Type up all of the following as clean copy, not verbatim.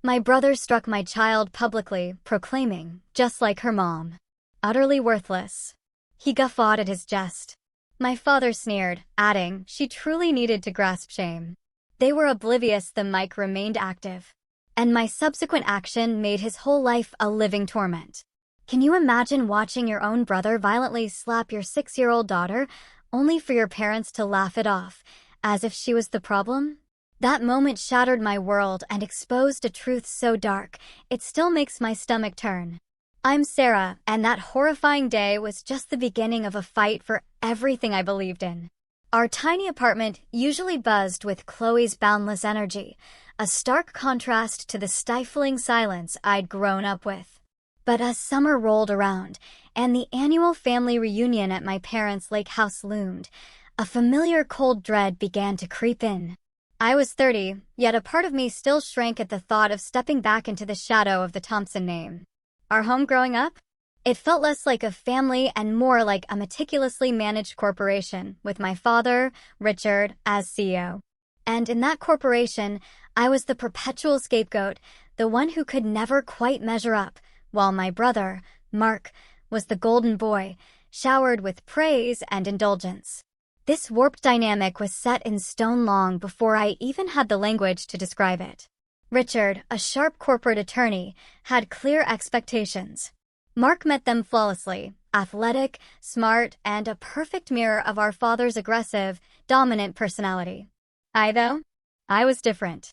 My brother struck my child publicly, proclaiming, just like her mom, utterly worthless. He guffawed at his jest. My father sneered, adding, she truly needed to grasp shame. They were oblivious the mic remained active. And my subsequent action made his whole life a living torment. Can you imagine watching your own brother violently slap your 6-year-old daughter, only for your parents to laugh it off, as if she was the problem? That moment shattered my world and exposed a truth so dark, it still makes my stomach turn. I'm Sarah, and that horrifying day was just the beginning of a fight for everything I believed in. Our tiny apartment usually buzzed with Chloe's boundless energy, a stark contrast to the stifling silence I'd grown up with. But as summer rolled around, and the annual family reunion at my parents' lake house loomed, a familiar cold dread began to creep in. I was 30, yet a part of me still shrank at the thought of stepping back into the shadow of the Thompson name. Our home growing up? It felt less like a family and more like a meticulously managed corporation, with my father, Richard, as CEO. And in that corporation, I was the perpetual scapegoat, the one who could never quite measure up, while my brother, Mark, was the golden boy, showered with praise and indulgence. This warped dynamic was set in stone long before I even had the language to describe it. Richard, a sharp corporate attorney, had clear expectations. Mark met them flawlessly, athletic, smart, and a perfect mirror of our father's aggressive, dominant personality. I was different.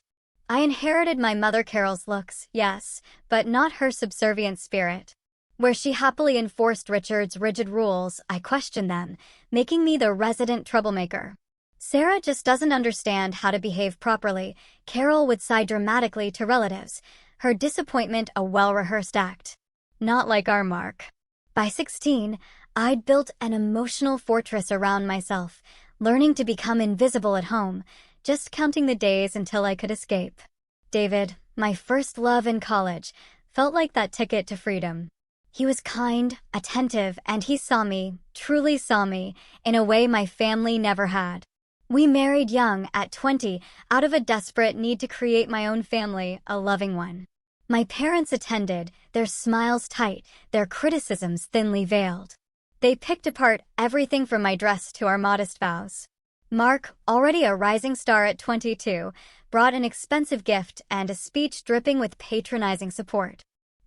I inherited my mother Carol's looks, yes, but not her subservient spirit. Where she happily enforced Richard's rigid rules, I questioned them, making me the resident troublemaker. Sarah just doesn't understand how to behave properly, Carol would sigh dramatically to relatives, her disappointment a well-rehearsed act. Not like our Mark. By 16, I'd built an emotional fortress around myself, learning to become invisible at home, just counting the days until I could escape. David, my first love in college, felt like that ticket to freedom. He was kind, attentive, and he saw me, truly saw me, in a way my family never had. We married young, at 20, out of a desperate need to create my own family, a loving one. My parents attended, their smiles tight, their criticisms thinly veiled. They picked apart everything from my dress to our modest vows. Mark, already a rising star at 22, brought an expensive gift and a speech dripping with patronizing support.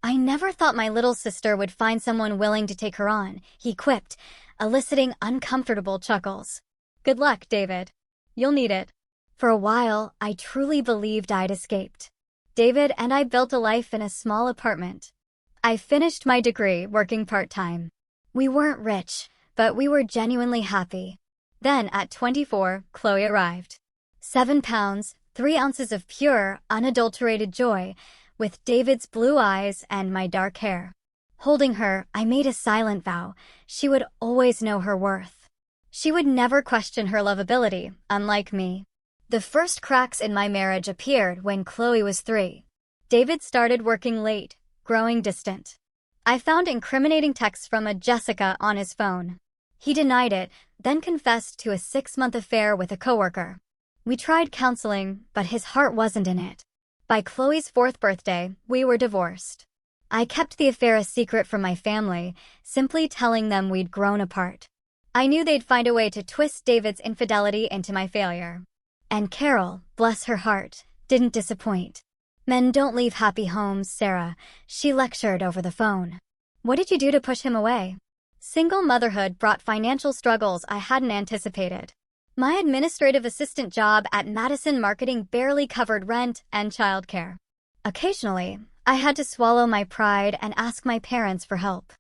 I never thought my little sister would find someone willing to take her on, he quipped, eliciting uncomfortable chuckles. Good luck, David. You'll need it. For a while, I truly believed I'd escaped. David and I built a life in a small apartment. I finished my degree working part-time. We weren't rich, but we were genuinely happy. Then, at 24, Chloe arrived. 7 pounds, 3 ounces of pure, unadulterated joy, with David's blue eyes and my dark hair. Holding her, I made a silent vow. She would always know her worth. She would never question her lovability, unlike me. The first cracks in my marriage appeared when Chloe was 3. David started working late, growing distant. I found incriminating texts from a Jessica on his phone. He denied it, then confessed to a 6-month affair with a coworker. We tried counseling, but his heart wasn't in it. By Chloe's 4th birthday, we were divorced. I kept the affair a secret from my family, simply telling them we'd grown apart. I knew they'd find a way to twist David's infidelity into my failure. And Carol, bless her heart, didn't disappoint. Men don't leave happy homes, Sarah, she lectured over the phone. What did you do to push him away? Single motherhood brought financial struggles I hadn't anticipated. My administrative assistant job at Madison Marketing barely covered rent and childcare. Occasionally, I had to swallow my pride and ask my parents for help.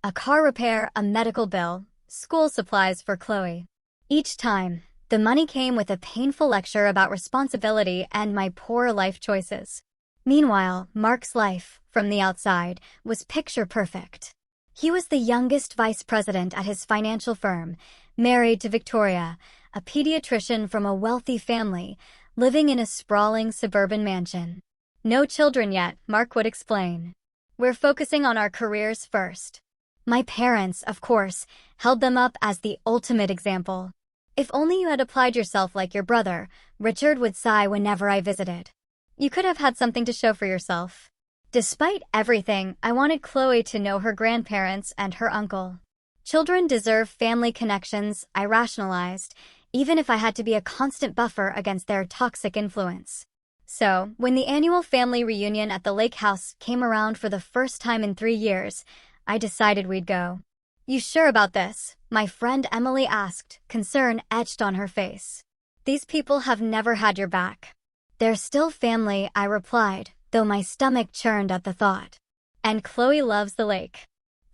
A car repair, a medical bill, school supplies for Chloe. Each time, the money came with a painful lecture about responsibility and my poor life choices. Meanwhile, Mark's life, from the outside, was picture perfect. He was the youngest vice president at his financial firm, married to Victoria, a pediatrician from a wealthy family, living in a sprawling suburban mansion. No children yet, Mark would explain. We're focusing on our careers first. My parents, of course, held them up as the ultimate example. If only you had applied yourself like your brother, Richard would sigh whenever I visited. You could have had something to show for yourself. Despite everything, I wanted Chloe to know her grandparents and her uncle. Children deserve family connections, I rationalized, even if I had to be a constant buffer against their toxic influence. So, when the annual family reunion at the lake house came around for the first time in 3 years, I decided we'd go. You sure about this? My friend Emily asked, concern etched on her face. These people have never had your back. They're still family, I replied, though my stomach churned at the thought. And Chloe loves the lake.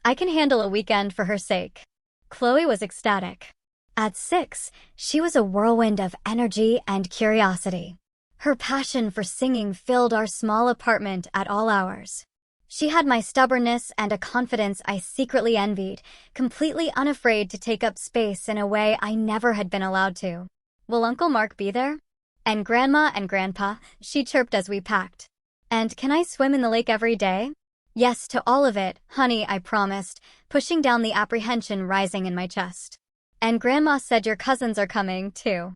I can handle a weekend for her sake. Chloe was ecstatic. At 6, she was a whirlwind of energy and curiosity. Her passion for singing filled our small apartment at all hours. She had my stubbornness and a confidence I secretly envied, completely unafraid to take up space in a way I never had been allowed to. Will Uncle Mark be there? And Grandma and Grandpa, she chirped as we packed. And can I swim in the lake every day? Yes to all of it, honey, I promised, pushing down the apprehension rising in my chest. And Grandma said your cousins are coming, too.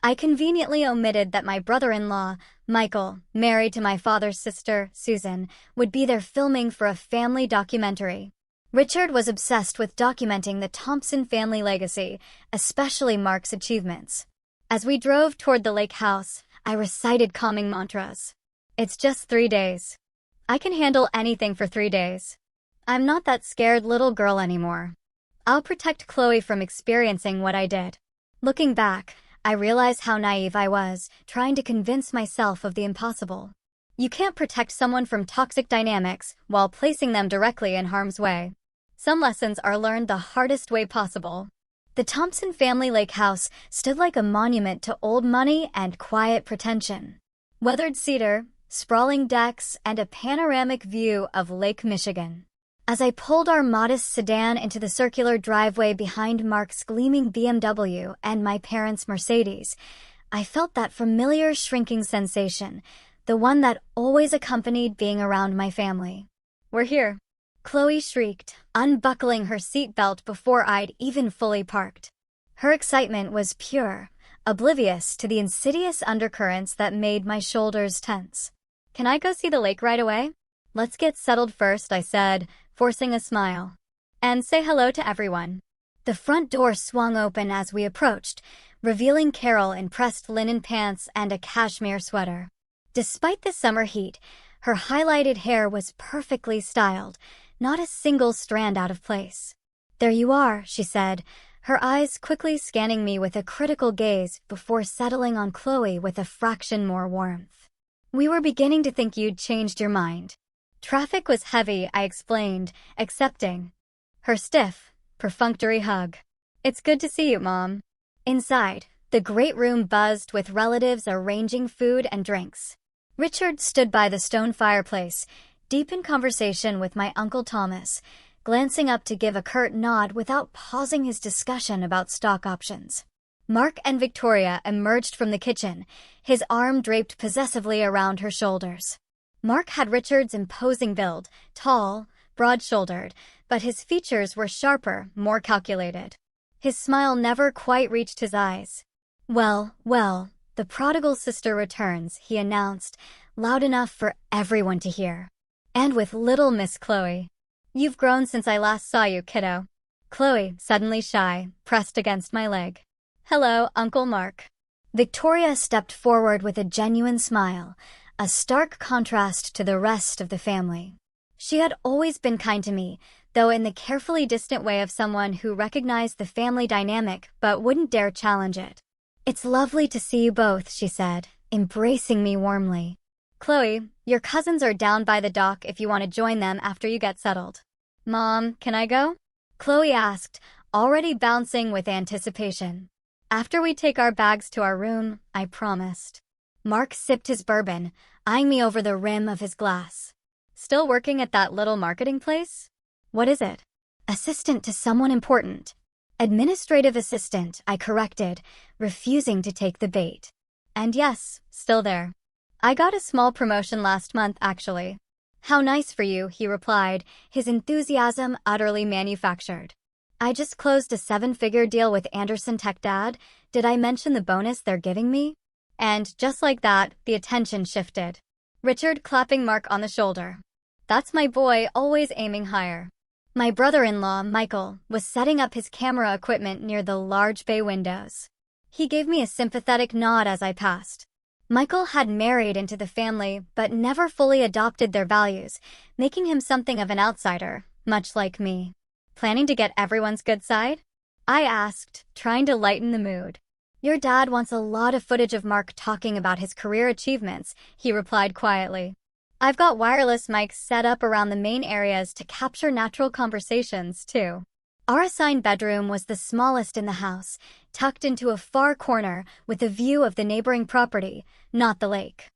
I conveniently omitted that my brother-in-law, Michael, married to my father's sister, Susan, would be there filming for a family documentary. Richard was obsessed with documenting the Thompson family legacy, especially Mark's achievements. As we drove toward the lake house, I recited calming mantras. It's just 3 days. I can handle anything for 3 days. I'm not that scared little girl anymore. I'll protect Chloe from experiencing what I did. Looking back, I realize how naive I was, trying to convince myself of the impossible. You can't protect someone from toxic dynamics while placing them directly in harm's way. Some lessons are learned the hardest way possible. The Thompson family lake house stood like a monument to old money and quiet pretension. Weathered cedar, sprawling decks, and a panoramic view of Lake Michigan. As I pulled our modest sedan into the circular driveway behind Mark's gleaming BMW and my parents' Mercedes, I felt that familiar shrinking sensation, the one that always accompanied being around my family. We're here, Chloe shrieked, unbuckling her seatbelt before I'd even fully parked. Her excitement was pure, oblivious to the insidious undercurrents that made my shoulders tense. Can I go see the lake right away? Let's get settled first, I said, forcing a smile. And say hello to everyone. The front door swung open as we approached, revealing Carol in pressed linen pants and a cashmere sweater. Despite the summer heat, her highlighted hair was perfectly styled, not a single strand out of place. There you are, she said, her eyes quickly scanning me with a critical gaze before settling on Chloe with a fraction more warmth. We were beginning to think you'd changed your mind. Traffic was heavy, I explained, accepting her stiff, perfunctory hug. It's good to see you, Mom. Inside, the great room buzzed with relatives arranging food and drinks. Richard stood by the stone fireplace, deep in conversation with my Uncle Thomas, glancing up to give a curt nod without pausing his discussion about stock options. Mark and Victoria emerged from the kitchen, his arm draped possessively around her shoulders. Mark had Richard's imposing build, tall, broad-shouldered, but his features were sharper, more calculated. His smile never quite reached his eyes. Well, the prodigal sister returns, he announced, loud enough for everyone to hear. And with little Miss Chloe. You've grown since I last saw you, kiddo. Chloe, suddenly shy, pressed against my leg. Hello, Uncle Mark. Victoria stepped forward with a genuine smile, a stark contrast to the rest of the family. She had always been kind to me, though in the carefully distant way of someone who recognized the family dynamic but wouldn't dare challenge it. It's lovely to see you both, she said, embracing me warmly. Chloe, your cousins are down by the dock if you want to join them after you get settled. Mom, can I go? Chloe asked, already bouncing with anticipation. After we take our bags to our room, I promised. Mark sipped his bourbon, eyeing me over the rim of his glass. Still working at that little marketing place? What is it? Assistant to someone important. Administrative assistant, I corrected, refusing to take the bait. And yes, still there. I got a small promotion last month, actually. How nice for you, he replied, his enthusiasm utterly manufactured. I just closed a 7-figure deal with Anderson Tech Dad. Did I mention the bonus they're giving me? And just like that, the attention shifted. Richard clapping Mark on the shoulder. That's my boy, always aiming higher. My brother-in-law, Michael, was setting up his camera equipment near the large bay windows. He gave me a sympathetic nod as I passed. Michael had married into the family but never fully adopted their values, making him something of an outsider, much like me. Planning to get everyone's good side? I asked, trying to lighten the mood. Your dad wants a lot of footage of Mark talking about his career achievements, he replied quietly. I've got wireless mics set up around the main areas to capture natural conversations, too. Our assigned bedroom was the smallest in the house, tucked into a far corner with a view of the neighboring property, not the lake.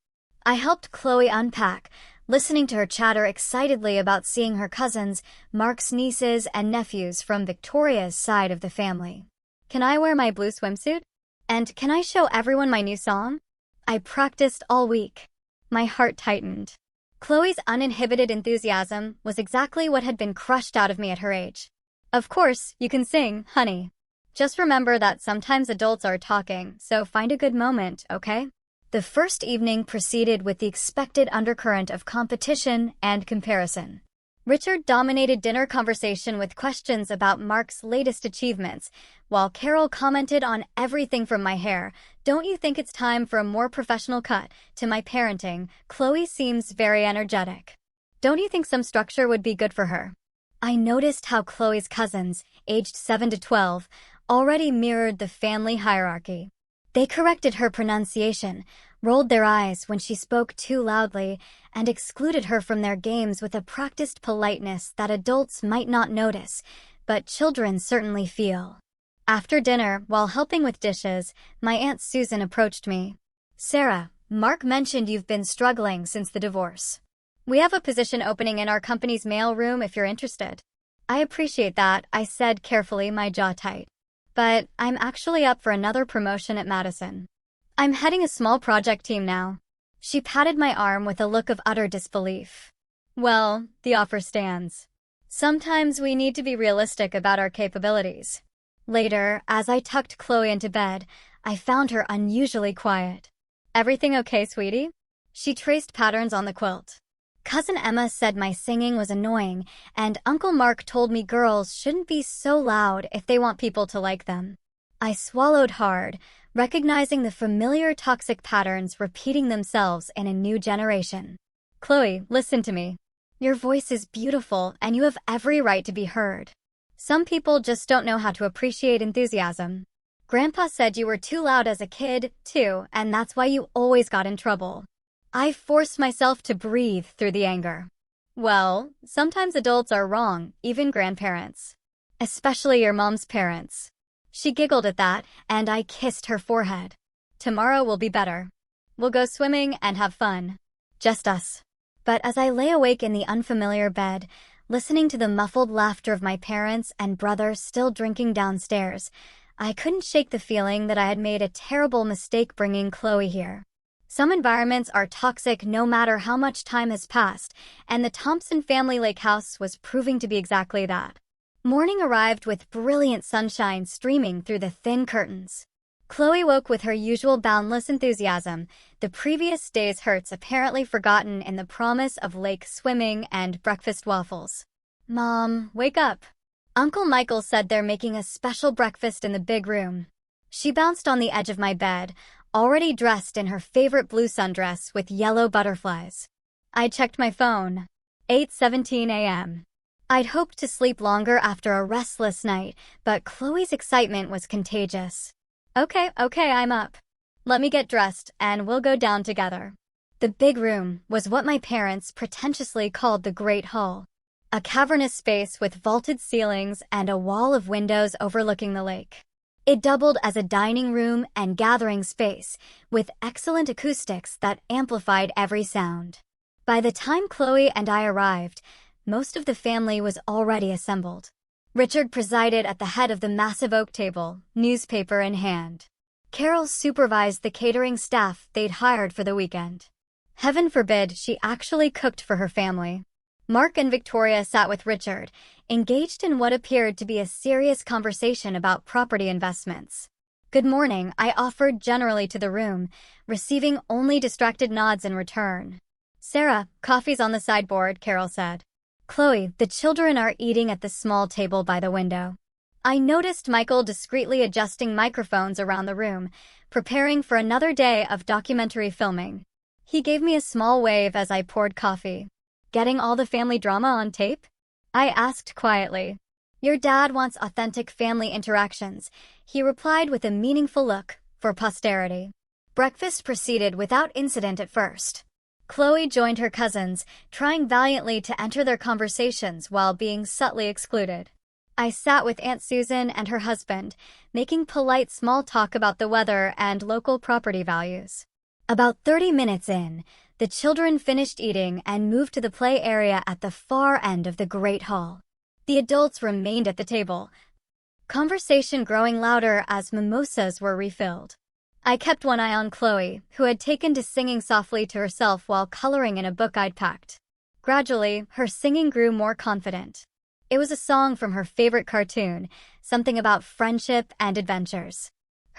I helped Chloe unpack, listening to her chatter excitedly about seeing her cousins, Mark's nieces and nephews from Victoria's side of the family. Can I wear my blue swimsuit? And can I show everyone my new song? I practiced all week. My heart tightened. Chloe's uninhibited enthusiasm was exactly what had been crushed out of me at her age. Of course, you can sing, honey. Just remember that sometimes adults are talking, so find a good moment, okay? The first evening proceeded with the expected undercurrent of competition and comparison. Richard dominated dinner conversation with questions about Mark's latest achievements, while Carol commented on everything from my hair. Don't you think it's time for a more professional cut? To my parenting, Chloe seems very energetic. Don't you think some structure would be good for her? I noticed how Chloe's cousins, aged 7 to 12, already mirrored the family hierarchy. They corrected her pronunciation, rolled their eyes when she spoke too loudly, and excluded her from their games with a practiced politeness that adults might not notice, but children certainly feel. After dinner, while helping with dishes, my Aunt Susan approached me. Sarah, Mark mentioned you've been struggling since the divorce. We have a position opening in our company's mail room if you're interested. I appreciate that, I said carefully, my jaw tight. But I'm actually up for another promotion at Madison. I'm heading a small project team now. She patted my arm with a look of utter disbelief. Well, the offer stands. Sometimes we need to be realistic about our capabilities. Later, as I tucked Chloe into bed, I found her unusually quiet. Everything okay, sweetie? She traced patterns on the quilt. Cousin Emma said my singing was annoying, and Uncle Mark told me girls shouldn't be so loud if they want people to like them. I swallowed hard, recognizing the familiar toxic patterns repeating themselves in a new generation. Chloe, listen to me. Your voice is beautiful, and you have every right to be heard. Some people just don't know how to appreciate enthusiasm. Grandpa said you were too loud as a kid, too, and that's why you always got in trouble. I forced myself to breathe through the anger. Well, sometimes adults are wrong, even grandparents. Especially your mom's parents. She giggled at that, and I kissed her forehead. Tomorrow will be better. We'll go swimming and have fun. Just us. But as I lay awake in the unfamiliar bed, listening to the muffled laughter of my parents and brother still drinking downstairs, I couldn't shake the feeling that I had made a terrible mistake bringing Chloe here. Some environments are toxic no matter how much time has passed, and the Thompson family lake house was proving to be exactly that. Morning arrived with brilliant sunshine streaming through the thin curtains. Chloe woke with her usual boundless enthusiasm, the previous day's hurts apparently forgotten in the promise of lake swimming and breakfast waffles. Mom, wake up. Uncle Michael said they're making a special breakfast in the big room. She bounced on the edge of my bed, already dressed in her favorite blue sundress with yellow butterflies. I checked my phone. 8:17 a.m. I'd hoped to sleep longer after a restless night, but Chloe's excitement was contagious. Okay, I'm up. Let me get dressed, and we'll go down together. The big room was what my parents pretentiously called the Great Hall. A cavernous space with vaulted ceilings and a wall of windows overlooking the lake. It doubled as a dining room and gathering space, with excellent acoustics that amplified every sound. By the time Chloe and I arrived, most of the family was already assembled. Richard presided at the head of the massive oak table, newspaper in hand. Carol supervised the catering staff they'd hired for the weekend. Heaven forbid she actually cooked for her family. Mark and Victoria sat with Richard, engaged in what appeared to be a serious conversation about property investments. Good morning, I offered generally to the room, receiving only distracted nods in return. Sarah, coffee's on the sideboard, Carol said. Chloe, the children are eating at the small table by the window. I noticed Michael discreetly adjusting microphones around the room, preparing for another day of documentary filming. He gave me a small wave as I poured coffee. Getting all the family drama on tape? I asked quietly. Your dad wants authentic family interactions, he replied with a meaningful look, for posterity. Breakfast proceeded without incident at first. Chloe joined her cousins, trying valiantly to enter their conversations while being subtly excluded. I sat with Aunt Susan and her husband, making polite small talk about the weather and local property values. About 30 minutes in, the children finished eating and moved to the play area at the far end of the great hall. The adults remained at the table, conversation growing louder as mimosas were refilled. I kept one eye on Chloe, who had taken to singing softly to herself while coloring in a book I'd packed. Gradually, her singing grew more confident. It was a song from her favorite cartoon, something about friendship and adventures.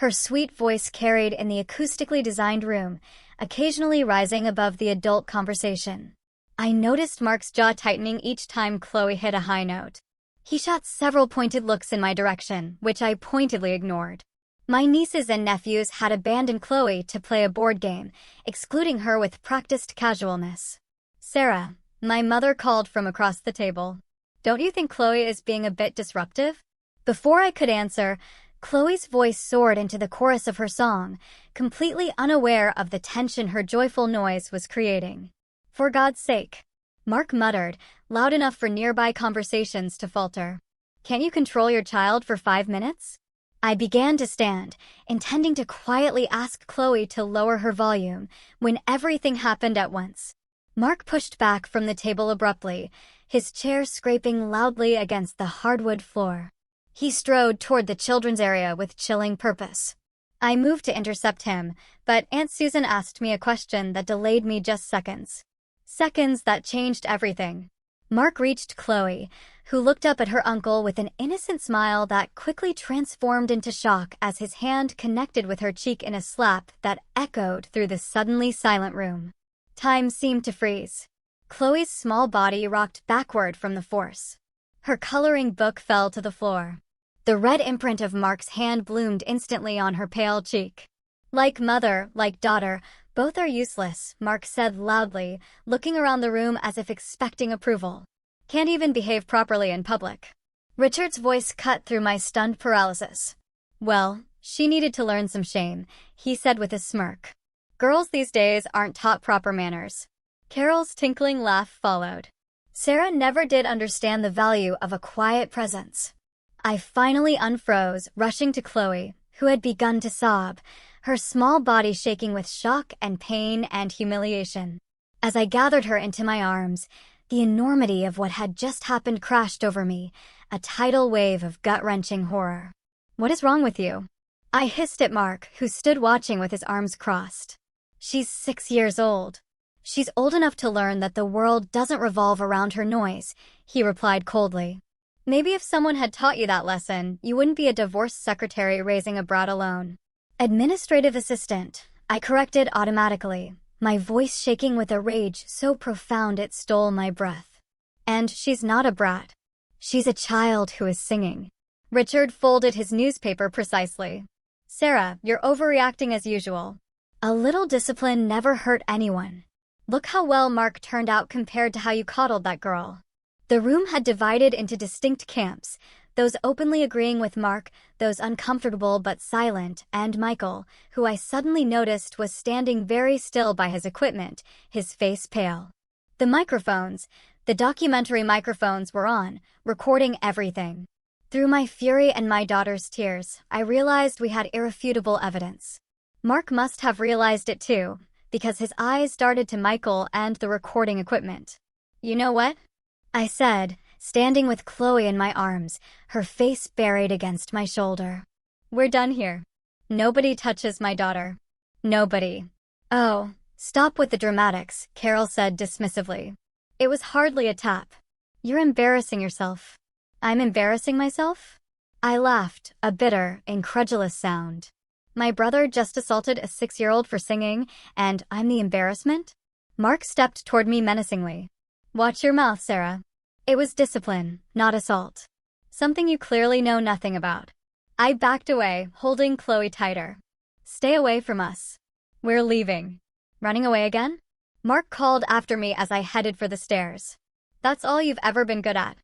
Her sweet voice carried in the acoustically designed room, occasionally rising above the adult conversation. I noticed Mark's jaw tightening each time Chloe hit a high note. He shot several pointed looks in my direction, which I pointedly ignored. My nieces and nephews had abandoned Chloe to play a board game, excluding her with practiced casualness. Sarah, my mother called from across the table. Don't you think Chloe is being a bit disruptive? Before I could answer, Chloe's voice soared into the chorus of her song, completely unaware of the tension her joyful noise was creating. For God's sake, Mark muttered, loud enough for nearby conversations to falter. Can't you control your child for 5 minutes? I began to stand, intending to quietly ask Chloe to lower her volume, when everything happened at once. Mark pushed back from the table abruptly, his chair scraping loudly against the hardwood floor. He strode toward the children's area with chilling purpose. I moved to intercept him, but Aunt Susan asked me a question that delayed me just seconds. Seconds that changed everything. Mark reached Chloe, who looked up at her uncle with an innocent smile that quickly transformed into shock as his hand connected with her cheek in a slap that echoed through the suddenly silent room. Time seemed to freeze. Chloe's small body rocked backward from the force. Her coloring book fell to the floor. The red imprint of Mark's hand bloomed instantly on her pale cheek. Like mother, like daughter, both are useless, Mark said loudly, looking around the room as if expecting approval. Can't even behave properly in public. Richard's voice cut through my stunned paralysis. Well, she needed to learn some shame, he said with a smirk. Girls these days aren't taught proper manners. Carol's tinkling laugh followed. Sarah never did understand the value of a quiet presence. I finally unfroze, rushing to Chloe, who had begun to sob, her small body shaking with shock and pain and humiliation. As I gathered her into my arms, the enormity of what had just happened crashed over me, a tidal wave of gut-wrenching horror. What is wrong with you? I hissed at Mark, who stood watching with his arms crossed. She's 6 years old. She's old enough to learn that the world doesn't revolve around her noise, he replied coldly. Maybe if someone had taught you that lesson, you wouldn't be a divorced secretary raising a brat alone. Administrative assistant, I corrected automatically, my voice shaking with a rage so profound it stole my breath. And she's not a brat. She's a child who is singing. Richard folded his newspaper precisely. Sarah, you're overreacting as usual. A little discipline never hurt anyone. Look how well Mark turned out compared to how you coddled that girl. The room had divided into distinct camps, those openly agreeing with Mark, those uncomfortable but silent, and Michael, who I suddenly noticed was standing very still by his equipment, his face pale. The documentary microphones were on, recording everything. Through my fury and my daughter's tears, I realized we had irrefutable evidence. Mark must have realized it too, because his eyes darted to Michael and the recording equipment. You know what? I said, standing with Chloe in my arms, her face buried against my shoulder. We're done here. Nobody touches my daughter. Nobody. Oh, stop with the dramatics, Carol said dismissively. It was hardly a tap. You're embarrassing yourself. I'm embarrassing myself? I laughed, a bitter, incredulous sound. My brother just assaulted a 6-year-old for singing, and I'm the embarrassment? Mark stepped toward me menacingly. Watch your mouth, Sarah. It was discipline, not assault. Something you clearly know nothing about. I backed away, holding Chloe tighter. Stay away from us. We're leaving. Running away again? Mark called after me as I headed for the stairs. That's all you've ever been good at.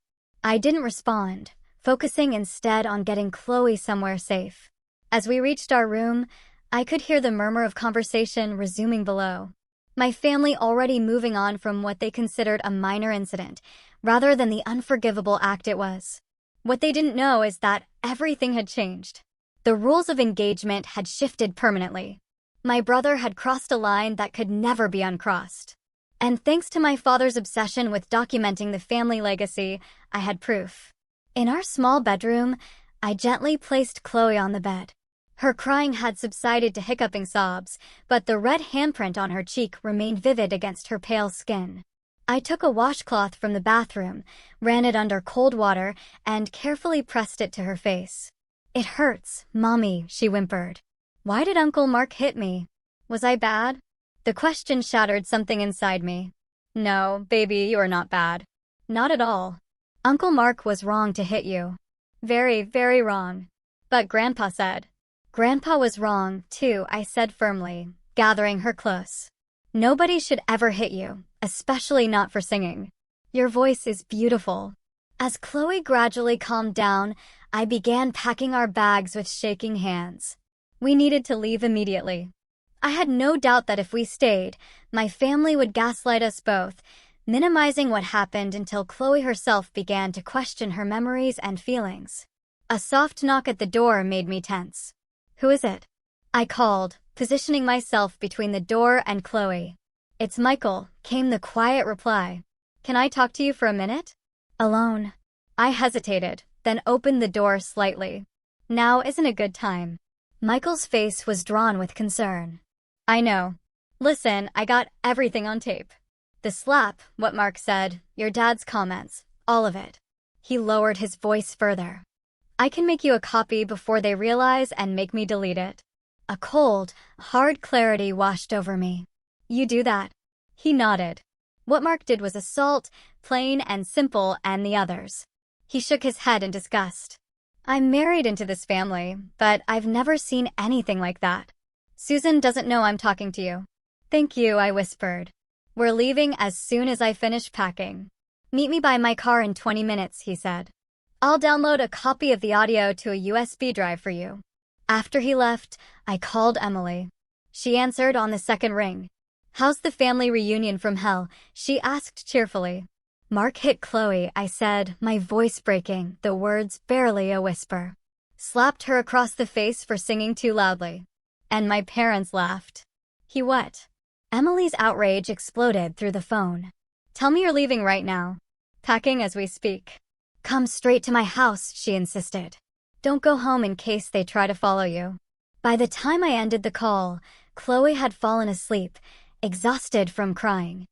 I didn't respond, focusing instead on getting Chloe somewhere safe. As we reached our room, I could hear the murmur of conversation resuming below. My family already moving on from what they considered a minor incident, rather than the unforgivable act it was. What they didn't know is that everything had changed. The rules of engagement had shifted permanently. My brother had crossed a line that could never be uncrossed. And thanks to my father's obsession with documenting the family legacy, I had proof. In our small bedroom, I gently placed Chloe on the bed. Her crying had subsided to hiccuping sobs, but the red handprint on her cheek remained vivid against her pale skin. I took a washcloth from the bathroom, ran it under cold water, and carefully pressed it to her face. It hurts, Mommy, she whimpered. Why did Uncle Mark hit me? Was I bad? The question shattered something inside me. No, baby, you are not bad. Not at all. Uncle Mark was wrong to hit you. Very, very wrong. But Grandpa said. Grandpa was wrong, too, I said firmly, gathering her close. Nobody should ever hit you, especially not for singing. Your voice is beautiful. As Chloe gradually calmed down, I began packing our bags with shaking hands. We needed to leave immediately. I had no doubt that if we stayed, my family would gaslight us both, minimizing what happened until Chloe herself began to question her memories and feelings. A soft knock at the door made me tense. Who is it? I called, positioning myself between the door and Chloe. It's Michael, came the quiet reply. Can I talk to you for a minute? Alone. I hesitated, then opened the door slightly. Now isn't a good time. Michael's face was drawn with concern. I know. Listen, I got everything on tape. The slap, what Mark said, your dad's comments, all of it. He lowered his voice further. I can make you a copy before they realize and make me delete it. A cold, hard clarity washed over me. You do that? He nodded. What Mark did was assault, plain and simple, and the others. He shook his head in disgust. I'm married into this family, but I've never seen anything like that. Susan doesn't know I'm talking to you. Thank you, I whispered. We're leaving as soon as I finish packing. Meet me by my car in 20 minutes, he said. I'll download a copy of the audio to a USB drive for you. After he left, I called Emily. She answered on the second ring. How's the family reunion from hell? She asked cheerfully. Mark hit Chloe, I said, my voice breaking, the words barely a whisper. Slapped her across the face for singing too loudly. And my parents laughed. He what? Emily's outrage exploded through the phone. Tell me you're leaving right now. Packing as we speak. Come straight to my house, she insisted. Don't go home in case they try to follow you. By the time I ended the call, Chloe had fallen asleep, exhausted from crying.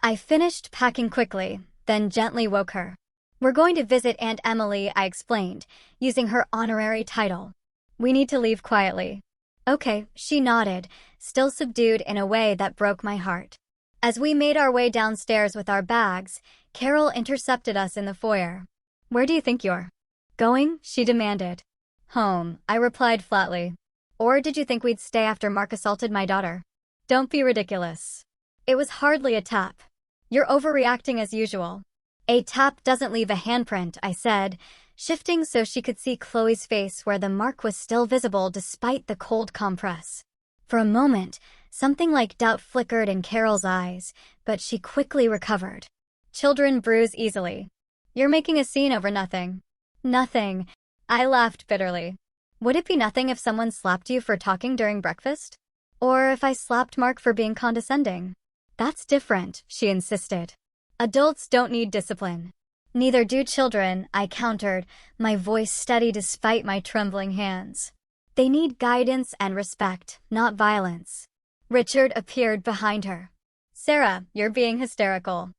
I finished packing quickly, then gently woke her. We're going to visit Aunt Emily, I explained, using her honorary title. We need to leave quietly. Okay, she nodded, still subdued in a way that broke my heart. As we made our way downstairs with our bags, Carol intercepted us in the foyer. Where do you think you're going? She demanded. Home, I replied flatly. Or did you think we'd stay after Mark assaulted my daughter? Don't be ridiculous. It was hardly a tap. You're overreacting as usual. A tap doesn't leave a handprint, I said, shifting so she could see Chloe's face where the mark was still visible despite the cold compress. For a moment, something like doubt flickered in Carol's eyes, but she quickly recovered. Children bruise easily. You're making a scene over nothing. Nothing. I laughed bitterly. Would it be nothing if someone slapped you for talking during breakfast? Or if I slapped Mark for being condescending? That's different, she insisted. Adults don't need discipline. Neither do children, I countered, my voice steady despite my trembling hands. They need guidance and respect, not violence. Richard appeared behind her. Sarah, you're being hysterical.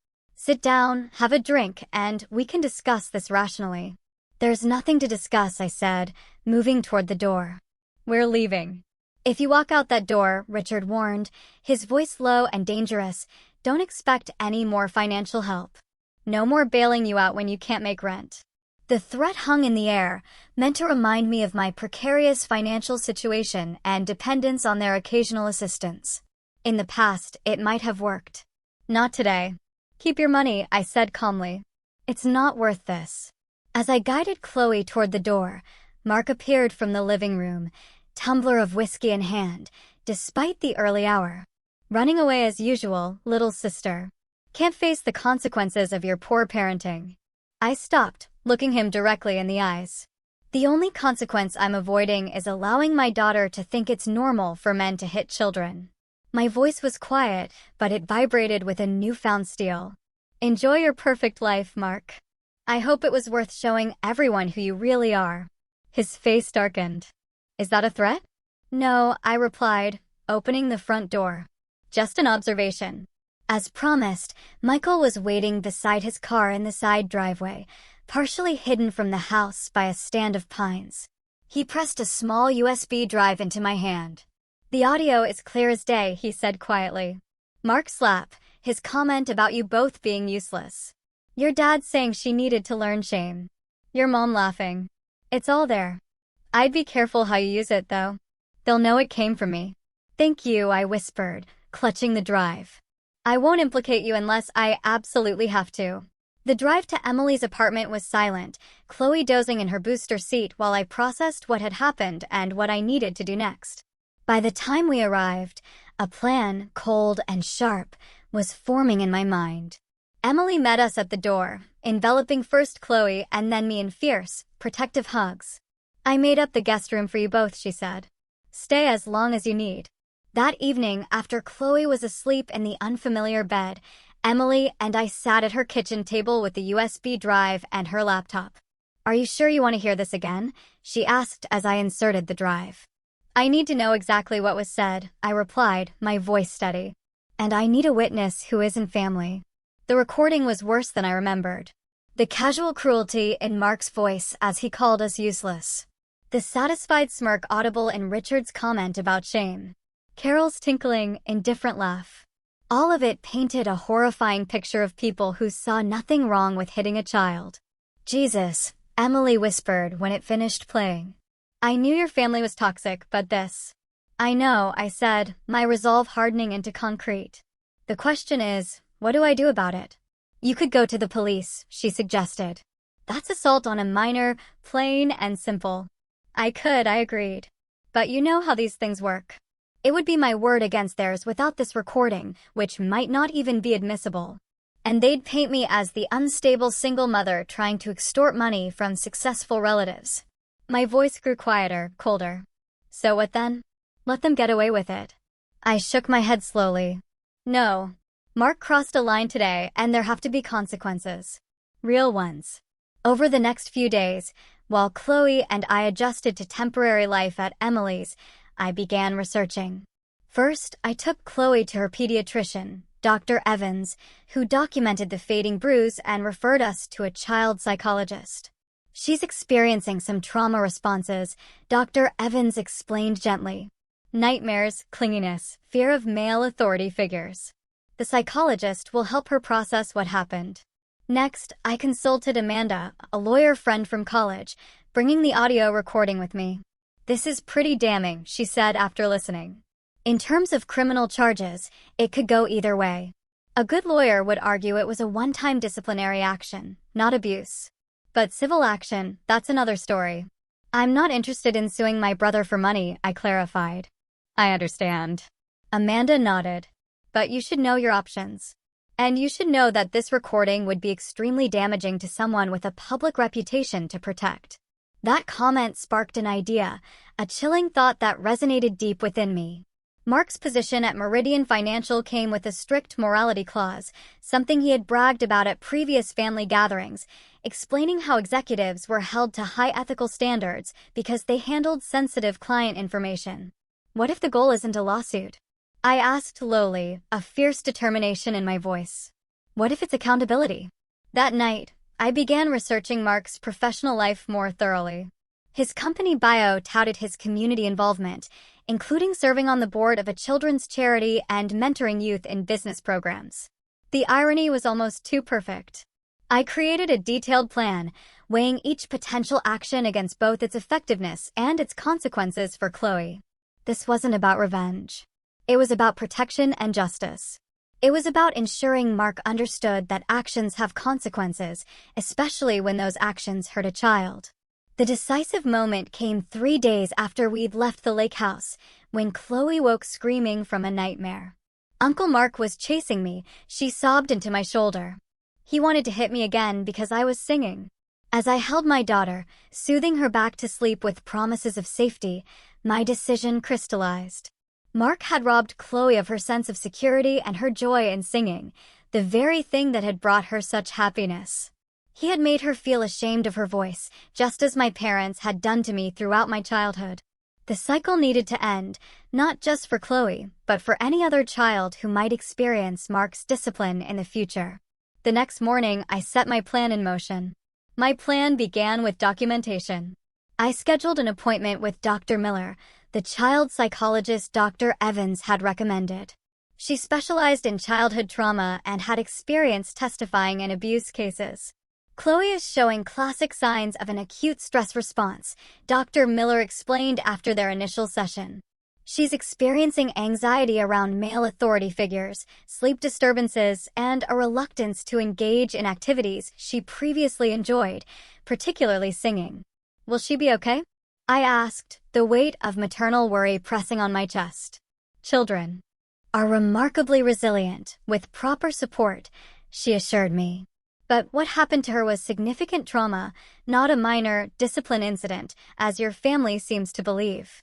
Sit down, have a drink, and we can discuss this rationally. There's nothing to discuss, I said, moving toward the door. We're leaving. If you walk out that door, Richard warned, his voice low and dangerous, Don't expect any more financial help. No more bailing you out when you can't make rent. The threat hung in the air, meant to remind me of my precarious financial situation and dependence on their occasional assistance. In the past, it might have worked. Not today. Keep your money, I said calmly. It's not worth this. As I guided Chloe toward the door, Mark appeared from the living room, tumbler of whiskey in hand, despite the early hour. Running away as usual, little sister. Can't face the consequences of your poor parenting. I stopped, looking him directly in the eyes. The only consequence I'm avoiding is allowing my daughter to think it's normal for men to hit children. My voice was quiet, but it vibrated with a newfound steel. Enjoy your perfect life, Mark. I hope it was worth showing everyone who you really are. His face darkened. Is that a threat? No, I replied, opening the front door. Just an observation. As promised, Michael was waiting beside his car in the side driveway, partially hidden from the house by a stand of pines. He pressed a small USB drive into my hand. The audio is clear as day, he said quietly. Mark slap, his comment about you both being useless. Your dad saying she needed to learn shame. Your mom laughing. It's all there. I'd be careful how you use it, though. They'll know it came from me. Thank you, I whispered, clutching the drive. I won't implicate you unless I absolutely have to. The drive to Emily's apartment was silent, Chloe dozing in her booster seat while I processed what had happened and what I needed to do next. By the time we arrived, a plan, cold and sharp, was forming in my mind. Emily met us at the door, enveloping first Chloe and then me in fierce, protective hugs. I made up the guest room for you both, she said. Stay as long as you need. That evening, after Chloe was asleep in the unfamiliar bed, Emily and I sat at her kitchen table with the USB drive and her laptop. Are you sure you want to hear this again? She asked as I inserted the drive. I need to know exactly what was said, I replied, my voice steady. And I need a witness who isn't family. The recording was worse than I remembered. The casual cruelty in Mark's voice as he called us useless. The satisfied smirk audible in Richard's comment about shame. Carol's tinkling, indifferent laugh. All of it painted a horrifying picture of people who saw nothing wrong with hitting a child. Jesus, Emily whispered when it finished playing. I knew your family was toxic, but this. I know, I said, my resolve hardening into concrete. The question is, what do I do about it? You could go to the police, she suggested. That's assault on a minor, plain and simple. I agreed. But you know how these things work. It would be my word against theirs without this recording, which might not even be admissible. And they'd paint me as the unstable single mother trying to extort money from successful relatives. My voice grew quieter, colder. So what then? Let them get away with it. I shook my head slowly. No. Mark crossed a line today, and there have to be consequences. Real ones. Over the next few days, while Chloe and I adjusted to temporary life at Emily's, I began researching. First, I took Chloe to her pediatrician, Dr. Evans, who documented the fading bruise and referred us to a child psychologist. She's experiencing some trauma responses, Dr. Evans explained gently. Nightmares, clinginess, fear of male authority figures. The psychologist will help her process what happened. Next, I consulted Amanda, a lawyer friend from college, bringing the audio recording with me. This is pretty damning, she said after listening. In terms of criminal charges, it could go either way. A good lawyer would argue it was a one-time disciplinary action, not abuse. But civil action, that's another story. I'm not interested in suing my brother for money, I clarified. I understand. Amanda nodded. But you should know your options. And you should know that this recording would be extremely damaging to someone with a public reputation to protect. That comment sparked an idea, a chilling thought that resonated deep within me. Mark's position at Meridian Financial came with a strict morality clause, something he had bragged about at previous family gatherings, explaining how executives were held to high ethical standards because they handled sensitive client information. What if the goal isn't a lawsuit? I asked lowly, a fierce determination in my voice. What if it's accountability? That night, I began researching Mark's professional life more thoroughly. His company bio touted his community involvement, including serving on the board of a children's charity and mentoring youth in business programs. The irony was almost too perfect. I created a detailed plan, weighing each potential action against both its effectiveness and its consequences for Chloe. This wasn't about revenge. It was about protection and justice. It was about ensuring Mark understood that actions have consequences, especially when those actions hurt a child. The decisive moment came 3 days after we'd left the lake house, when Chloe woke screaming from a nightmare. Uncle Mark was chasing me, she sobbed into my shoulder. He wanted to hit me again because I was singing. As I held my daughter, soothing her back to sleep with promises of safety, my decision crystallized. Mark had robbed Chloe of her sense of security and her joy in singing, the very thing that had brought her such happiness. He had made her feel ashamed of her voice, just as my parents had done to me throughout my childhood. The cycle needed to end, not just for Chloe, but for any other child who might experience Mark's discipline in the future. The next morning, I set my plan in motion. My plan began with documentation. I scheduled an appointment with Dr. Miller, the child psychologist Dr. Evans had recommended. She specialized in childhood trauma and had experience testifying in abuse cases. Chloe is showing classic signs of an acute stress response, Dr. Miller explained after their initial session. She's experiencing anxiety around male authority figures, sleep disturbances, and a reluctance to engage in activities she previously enjoyed, particularly singing. Will she be okay? I asked, the weight of maternal worry pressing on my chest. Children are remarkably resilient, with proper support, she assured me. But what happened to her was significant trauma, not a minor discipline incident, as your family seems to believe.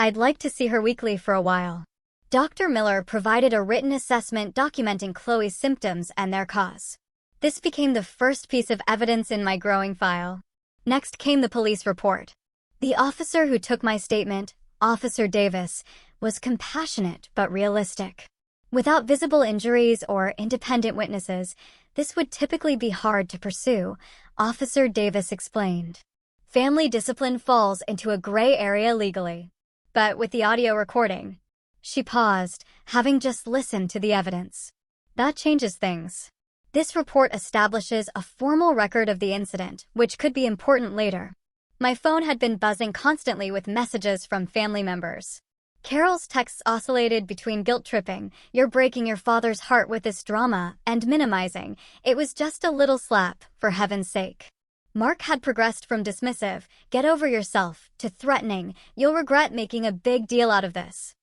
I'd like to see her weekly for a while. Dr. Miller provided a written assessment documenting Chloe's symptoms and their cause. This became the first piece of evidence in my growing file. Next came the police report. The officer who took my statement, Officer Davis, was compassionate but realistic. Without visible injuries or independent witnesses, this would typically be hard to pursue, Officer Davis explained. Family discipline falls into a gray area legally. But with the audio recording, she paused, having just listened to the evidence. That changes things. This report establishes a formal record of the incident, which could be important later. My phone had been buzzing constantly with messages from family members. Carol's texts oscillated between guilt-tripping, "You're breaking your father's heart with this drama," and minimizing, "It was just a little slap, for heaven's sake." Mark had progressed from dismissive, "Get over yourself," to threatening, "You'll regret making a big deal out of this."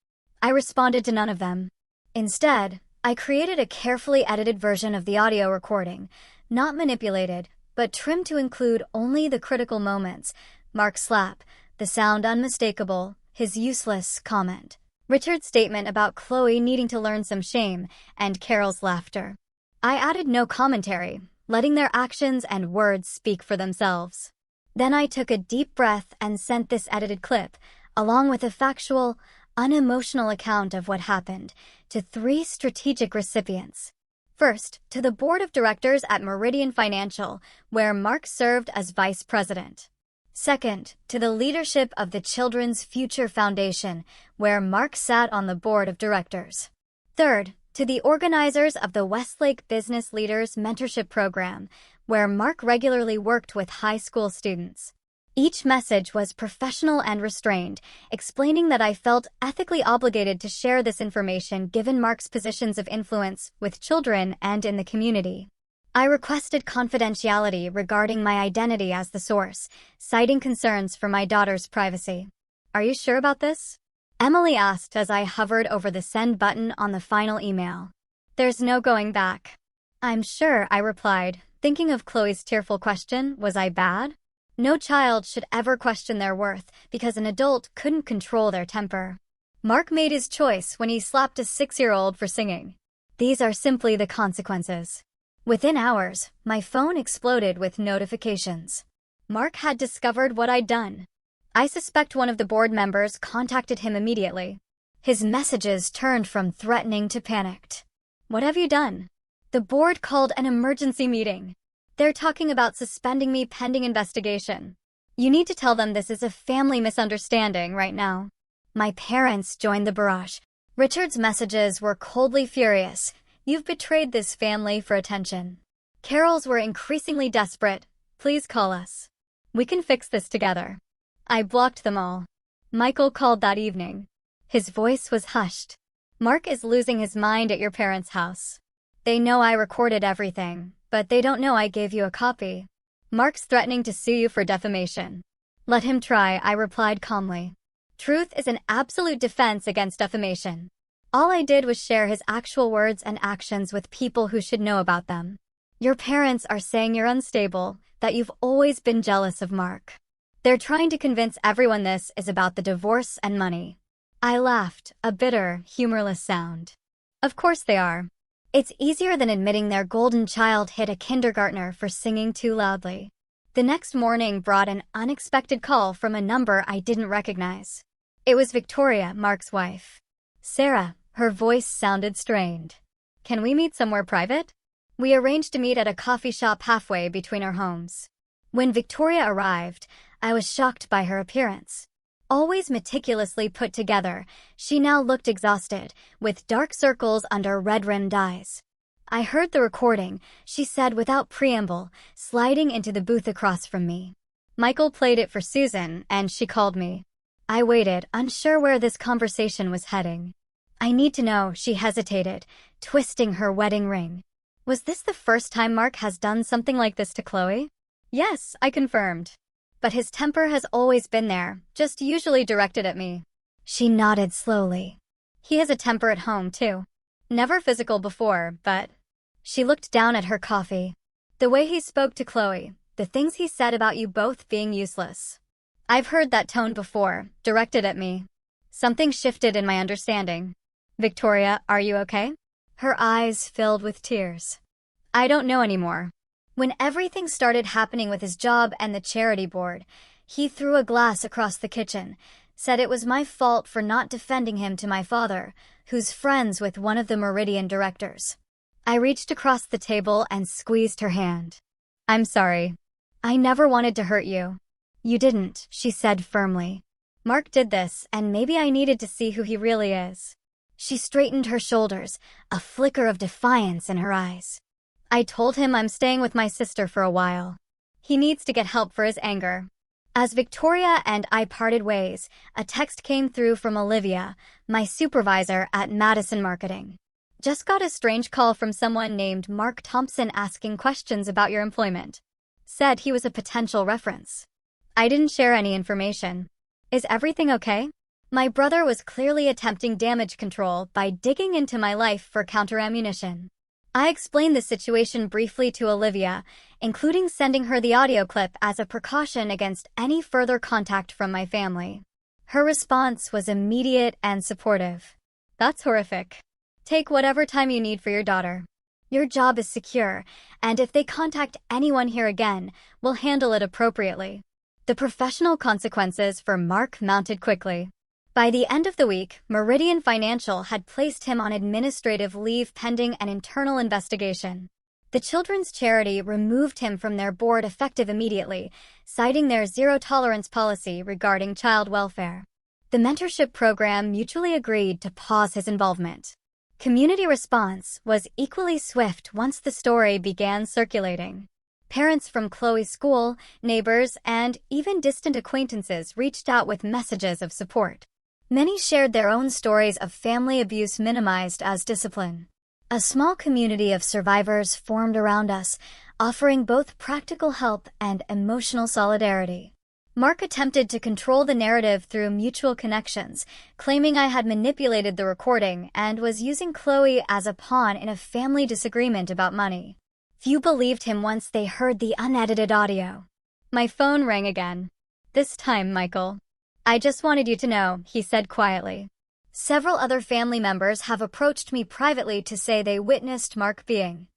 I responded to none of them. Instead, I created a carefully edited version of the audio recording, not manipulated, but trimmed to include only the critical moments: Mark's slap, the sound unmistakable, his useless comment, Richard's statement about Chloe needing to learn some shame, and Carol's laughter. I added no commentary, letting their actions and words speak for themselves. Then I took a deep breath and sent this edited clip, along with a factual, unemotional account of what happened, to 3 strategic recipients. First, to the board of directors at Meridian Financial, where Mark served as vice president. Second, to the leadership of the Children's Future Foundation, where Mark sat on the board of directors. Third, to the organizers of the Westlake Business Leaders Mentorship Program, where Mark regularly worked with high school students. Each message was professional and restrained, explaining that I felt ethically obligated to share this information given Mark's positions of influence with children and in the community. I requested confidentiality regarding my identity as the source, citing concerns for my daughter's privacy. "Are you sure about this?" Emily asked as I hovered over the send button on the final email. "There's no going back." "I'm sure," I replied, thinking of Chloe's tearful question, was I bad? No child should ever question their worth because an adult couldn't control their temper. Mark made his choice when he slapped a 6-year-old for singing. These are simply the consequences. Within hours, my phone exploded with notifications. Mark had discovered what I'd done. I suspect one of the board members contacted him immediately. His messages turned from threatening to panicked. "What have you done?" "The board called an emergency meeting. They're talking about suspending me pending investigation." You need to tell them this is a family misunderstanding right now. My parents joined the barrage. Richard's messages were coldly furious. You've betrayed this family for attention. Carol's were increasingly desperate. Please call us. We can fix this together. I blocked them all. Michael called that evening. His voice was hushed. Mark is losing his mind at your parents' house. They know I recorded everything, but they don't know I gave you a copy. Mark's threatening to sue you for defamation. Let him try, I replied calmly. Truth is an absolute defense against defamation. All I did was share his actual words and actions with people who should know about them. Your parents are saying you're unstable, that you've always been jealous of Mark. They're trying to convince everyone this is about the divorce and money. I laughed, a bitter, humorless sound. Of course they are. It's easier than admitting their golden child hit a kindergartner for singing too loudly. The next morning brought an unexpected call from a number I didn't recognize. It was Victoria, Mark's wife. Sarah, her voice sounded strained. Can we meet somewhere private? We arranged to meet at a coffee shop halfway between our homes. When Victoria arrived, I was shocked by her appearance. Always meticulously put together, she now looked exhausted, with dark circles under red-rimmed eyes. I heard the recording, she said without preamble, sliding into the booth across from me. Michael played it for Susan, and she called me. I waited, unsure where this conversation was heading. I need to know, she hesitated, twisting her wedding ring. Was this the first time Mark has done something like this to Chloe? Yes, I confirmed. But his temper has always been there, just usually directed at me. She nodded slowly. He has a temper at home, too. Never physical before, but... She looked down at her coffee. The way he spoke to Chloe, the things he said about you both being useless. I've heard that tone before, directed at me. Something shifted in my understanding. Victoria, are you okay? Her eyes filled with tears. I don't know anymore. When everything started happening with his job and the charity board, he threw a glass across the kitchen, said it was my fault for not defending him to my father, who's friends with one of the Meridian directors. I reached across the table and squeezed her hand. I'm sorry. I never wanted to hurt you. You didn't, she said firmly. Mark did this, and maybe I needed to see who he really is. She straightened her shoulders, a flicker of defiance in her eyes. I told him I'm staying with my sister for a while. He needs to get help for his anger. As Victoria and I parted ways, a text came through from Olivia, my supervisor at Madison Marketing. Just got a strange call from someone named Mark Thompson asking questions about your employment. Said he was a potential reference. I didn't share any information. Is everything okay? My brother was clearly attempting damage control by digging into my life for counter-ammunition. I explained the situation briefly to Olivia, including sending her the audio clip as a precaution against any further contact from my family. Her response was immediate and supportive. That's horrific. Take whatever time you need for your daughter. Your job is secure, and if they contact anyone here again, we'll handle it appropriately. The professional consequences for Mark mounted quickly. By the end of the week, Meridian Financial had placed him on administrative leave pending an internal investigation. The children's charity removed him from their board effective immediately, citing their zero-tolerance policy regarding child welfare. The mentorship program mutually agreed to pause his involvement. Community response was equally swift once the story began circulating. Parents from Chloe's school, neighbors, and even distant acquaintances reached out with messages of support. Many shared their own stories of family abuse minimized as discipline. A small community of survivors formed around us, offering both practical help and emotional solidarity. Mark attempted to control the narrative through mutual connections, claiming I had manipulated the recording and was using Chloe as a pawn in a family disagreement about money. Few believed him once they heard the unedited audio. My phone rang again. This time, Michael. I just wanted you to know, he said quietly. Several other family members have approached me privately to say they witnessed Mark being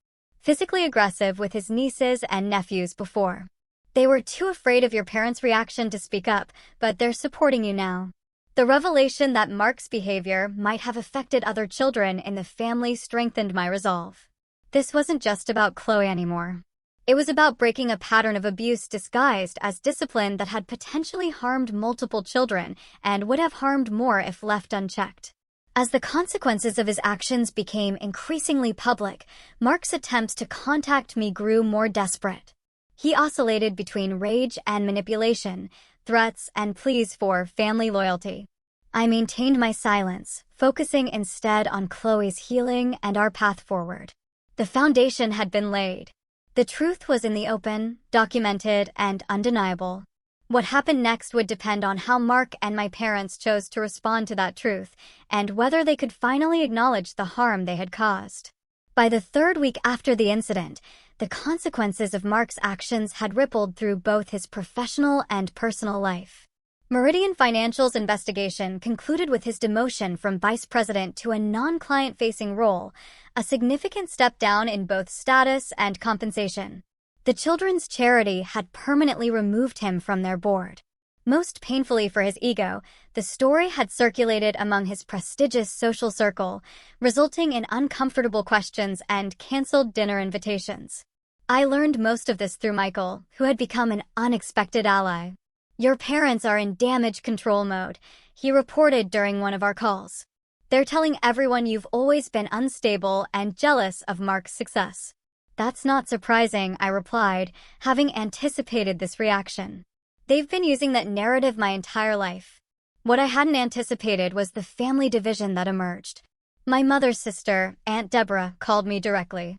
physically aggressive with his nieces and nephews before. They were too afraid of your parents' reaction to speak up, but they're supporting you now. The revelation that Mark's behavior might have affected other children in the family strengthened my resolve. This wasn't just about Chloe anymore. It was about breaking a pattern of abuse disguised as discipline that had potentially harmed multiple children and would have harmed more if left unchecked. As the consequences of his actions became increasingly public, Mark's attempts to contact me grew more desperate. He oscillated between rage and manipulation, threats and pleas for family loyalty. I maintained my silence, focusing instead on Chloe's healing and our path forward. The foundation had been laid. The truth was in the open, documented, and undeniable. What happened next would depend on how Mark and my parents chose to respond to that truth, and whether they could finally acknowledge the harm they had caused. By the third week after the incident, the consequences of Mark's actions had rippled through both his professional and personal life. Meridian Financial's investigation concluded with his demotion from vice president to a non-client-facing role, a significant step down in both status and compensation. The children's charity had permanently removed him from their board. Most painfully for his ego, the story had circulated among his prestigious social circle, resulting in uncomfortable questions and canceled dinner invitations. I learned most of this through Michael, who had become an unexpected ally. "Your parents are in damage control mode," he reported during one of our calls. "They're telling everyone you've always been unstable and jealous of Mark's success." "That's not surprising," I replied, having anticipated this reaction. "They've been using that narrative my entire life." What I hadn't anticipated was the family division that emerged. My mother's sister, Aunt Deborah, called me directly.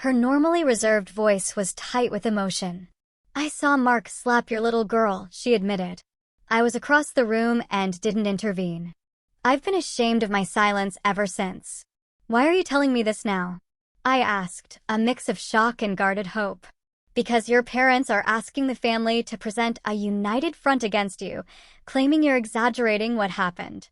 Her normally reserved voice was tight with emotion. "I saw Mark slap your little girl," she admitted. I was across the room and didn't intervene. "I've been ashamed of my silence ever since." "Why are you telling me this now?" I asked, a mix of shock and guarded hope. "Because your parents are asking the family to present a united front against you, claiming you're exaggerating what happened.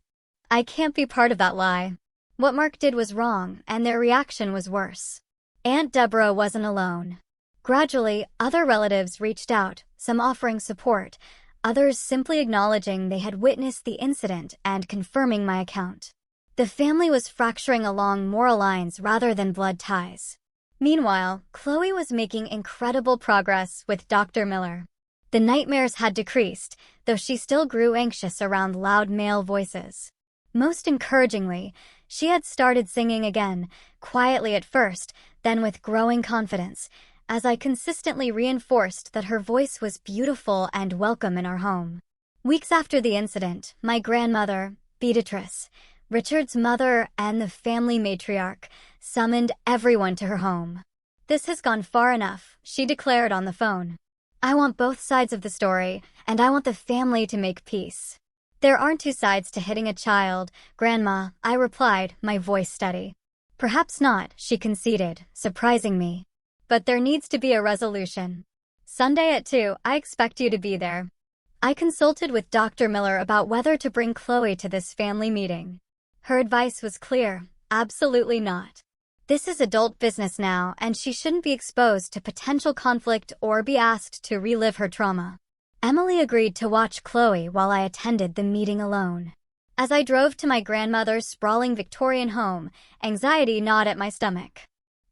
I can't be part of that lie. What Mark did was wrong, and their reaction was worse." Aunt Deborah wasn't alone. Gradually, other relatives reached out, some offering support, others simply acknowledging they had witnessed the incident and confirming my account. The family was fracturing along moral lines rather than blood ties. Meanwhile, Chloe was making incredible progress with Dr. Miller. The nightmares had decreased, though she still grew anxious around loud male voices. Most encouragingly, she had started singing again, quietly at first, then with growing confidence, as I consistently reinforced that her voice was beautiful and welcome in our home. Weeks after the incident, my grandmother, Beatrice, Richard's mother, and the family matriarch, summoned everyone to her home. "This has gone far enough," she declared on the phone. "I want both sides of the story, and I want the family to make peace." "There aren't two sides to hitting a child, Grandma," I replied, my voice steady. "Perhaps not," she conceded, surprising me. "But there needs to be a resolution. Sunday at 2, I expect you to be there." I consulted with Dr. Miller about whether to bring Chloe to this family meeting. Her advice was clear: absolutely not. This is adult business now, and she shouldn't be exposed to potential conflict or be asked to relive her trauma. Emily agreed to watch Chloe while I attended the meeting alone. As I drove to my grandmother's sprawling Victorian home, anxiety gnawed at my stomach.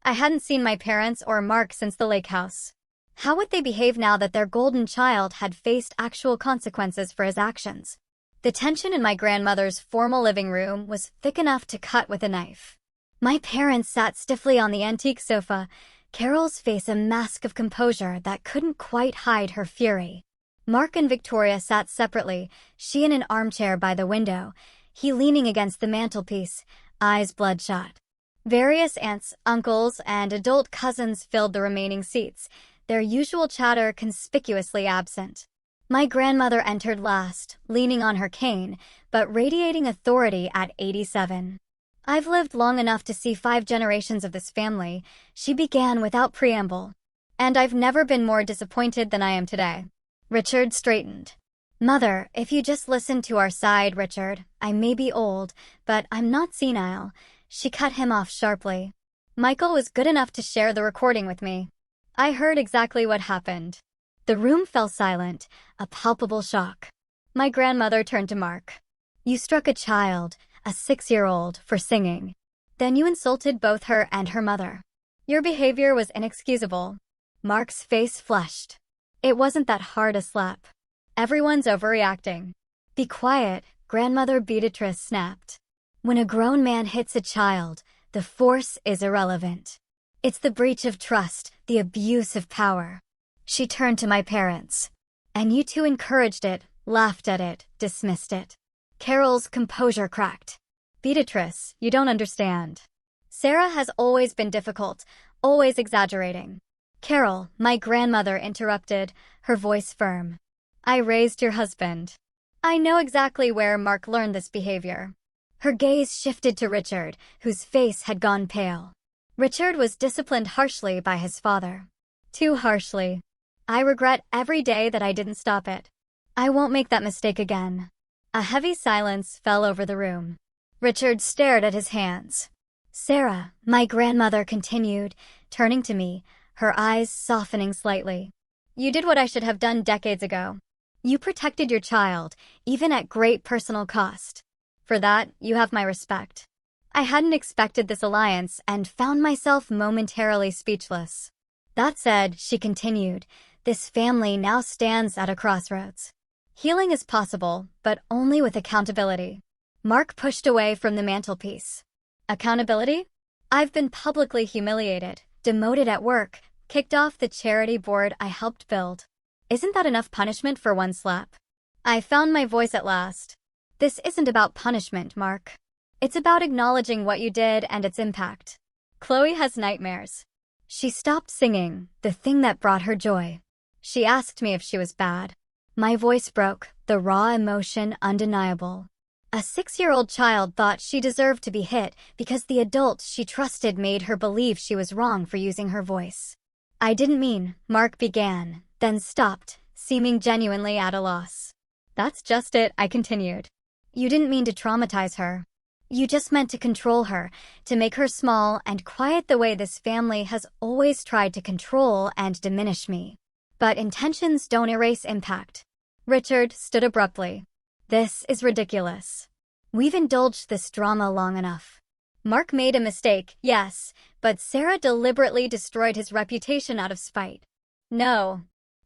I hadn't seen my parents or Mark since the lake house. How would they behave now that their golden child had faced actual consequences for his actions? The tension in my grandmother's formal living room was thick enough to cut with a knife. My parents sat stiffly on the antique sofa, Carol's face a mask of composure that couldn't quite hide her fury. Mark and Victoria sat separately, she in an armchair by the window, he leaning against the mantelpiece, eyes bloodshot. Various aunts, uncles, and adult cousins filled the remaining seats, their usual chatter conspicuously absent. My grandmother entered last, leaning on her cane, but radiating authority at 87. "I've lived long enough to see 5 generations of this family," she began without preamble. "And I've never been more disappointed than I am today." Richard straightened. "Mother, if you just listen to our side, Richard, I may be old, but I'm not senile." She cut him off sharply. "Michael was good enough to share the recording with me. I heard exactly what happened." The room fell silent, a palpable shock. My grandmother turned to Mark. "You struck a child, a 6-year-old, for singing. Then you insulted both her and her mother. Your behavior was inexcusable." Mark's face flushed. It wasn't that hard a slap. Everyone's overreacting. Be quiet, Grandmother Beatrice snapped. When a grown man hits a child, the force is irrelevant. It's the breach of trust, the abuse of power. She turned to my parents. And you two encouraged it, laughed at it, dismissed it. Carol's composure cracked. Beatrice, you don't understand. Sarah has always been difficult, always exaggerating. Carol, my grandmother interrupted, her voice firm. I raised your husband. I know exactly where Mark learned this behavior. Her gaze shifted to Richard, whose face had gone pale. Richard was disciplined harshly by his father. Too harshly. I regret every day that I didn't stop it. I won't make that mistake again. A heavy silence fell over the room. Richard stared at his hands. Sarah, my grandmother continued, turning to me, her eyes softening slightly. You did what I should have done decades ago. You protected your child, even at great personal cost. For that, you have my respect. I hadn't expected this alliance and found myself momentarily speechless. That said, she continued, this family now stands at a crossroads. Healing is possible, but only with accountability. Mark pushed away from the mantelpiece. Accountability? I've been publicly humiliated, demoted at work, kicked off the charity board I helped build. Isn't that enough punishment for one slap? I found my voice at last. This isn't about punishment, Mark. It's about acknowledging what you did and its impact. Chloe has nightmares. She stopped singing, the thing that brought her joy. She asked me if she was bad. My voice broke, the raw emotion undeniable. A 6-year-old child thought she deserved to be hit because the adults she trusted made her believe she was wrong for using her voice. I didn't mean, Mark began, then stopped, seeming genuinely at a loss. That's just it, I continued. You didn't mean to traumatize her. You just meant to control her, to make her small and quiet the way this family has always tried to control and diminish me. But intentions don't erase impact. Richard stood abruptly. This is ridiculous. We've indulged this drama long enough. Mark made a mistake, yes, but Sarah deliberately destroyed his reputation out of spite. No.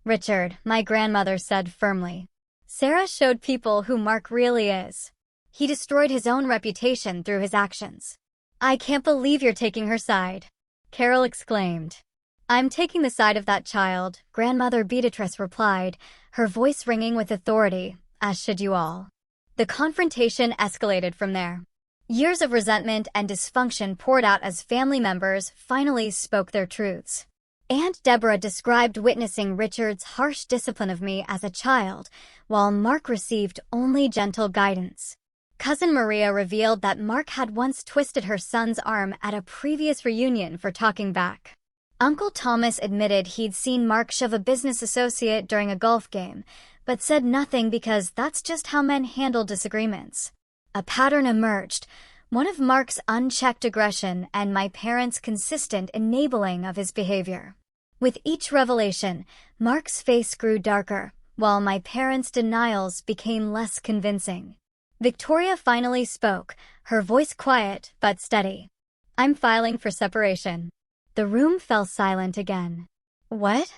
Richard, my grandmother said firmly. Sarah showed people who Mark really is. He destroyed his own reputation through his actions. I can't believe you're taking her side, Carol exclaimed. I'm taking the side of that child, Grandmother Beatrice replied, her voice ringing with authority, as should you all. The confrontation escalated from there. Years of resentment and dysfunction poured out as family members finally spoke their truths. Aunt Deborah described witnessing Richard's harsh discipline of me as a child, while Mark received only gentle guidance. Cousin Maria revealed that Mark had once twisted her son's arm at a previous reunion for talking back. Uncle Thomas admitted he'd seen Mark shove a business associate during a golf game, but said nothing because that's just how men handle disagreements. A pattern emerged, one of Mark's unchecked aggression and my parents' consistent enabling of his behavior. With each revelation, Mark's face grew darker, while my parents' denials became less convincing. Victoria finally spoke, her voice quiet but steady. I'm filing for separation. The room fell silent again. What?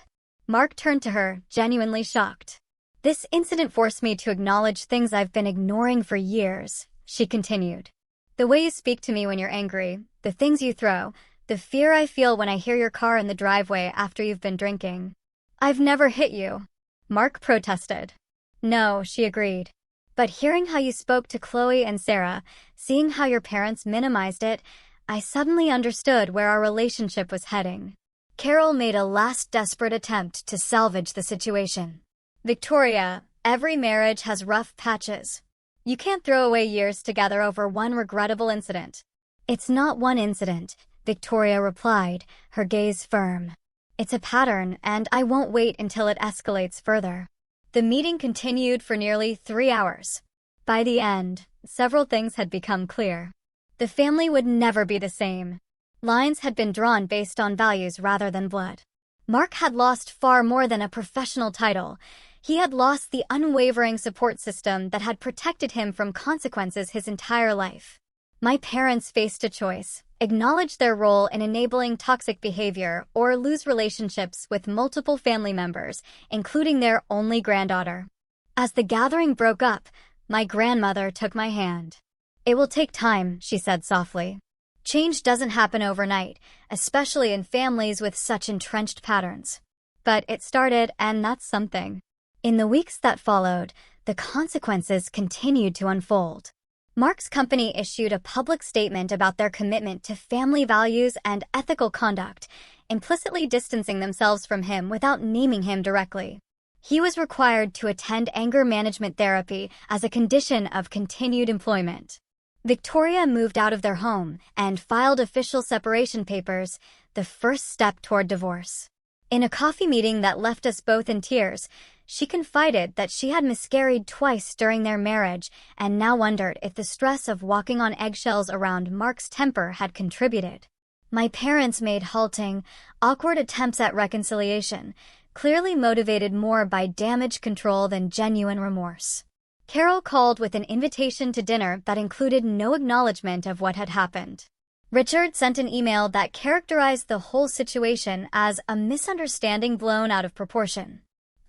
Mark turned to her, genuinely shocked. This incident forced me to acknowledge things I've been ignoring for years, she continued. The way you speak to me when you're angry, the things you throw, the fear I feel when I hear your car in the driveway after you've been drinking. I've never hit you, Mark protested. No, she agreed. But hearing how you spoke to Chloe and Sarah, seeing how your parents minimized it, I suddenly understood where our relationship was heading. Carol made a last desperate attempt to salvage the situation. Victoria, every marriage has rough patches. You can't throw away years together over one regrettable incident. It's not one incident, Victoria replied, her gaze firm. It's a pattern, and I won't wait until it escalates further. The meeting continued for nearly 3 hours. By the end, several things had become clear. The family would never be the same. Lines had been drawn based on values rather than blood. Mark had lost far more than a professional title. He had lost the unwavering support system that had protected him from consequences his entire life. My parents faced a choice: acknowledge their role in enabling toxic behavior, or lose relationships with multiple family members, including their only granddaughter. As the gathering broke up, my grandmother took my hand. "It will take time," she said softly. "Change doesn't happen overnight, especially in families with such entrenched patterns." But it started, and that's something. In the weeks that followed, the consequences continued to unfold. Mark's company issued a public statement about their commitment to family values and ethical conduct, implicitly distancing themselves from him without naming him directly. He was required to attend anger management therapy as a condition of continued employment. Victoria moved out of their home and filed official separation papers, the first step toward divorce. In a coffee meeting that left us both in tears, she confided that she had miscarried twice during their marriage and now wondered if the stress of walking on eggshells around Mark's temper had contributed. My parents made halting, awkward attempts at reconciliation, clearly motivated more by damage control than genuine remorse. Carol called with an invitation to dinner that included no acknowledgement of what had happened. Richard sent an email that characterized the whole situation as a misunderstanding blown out of proportion.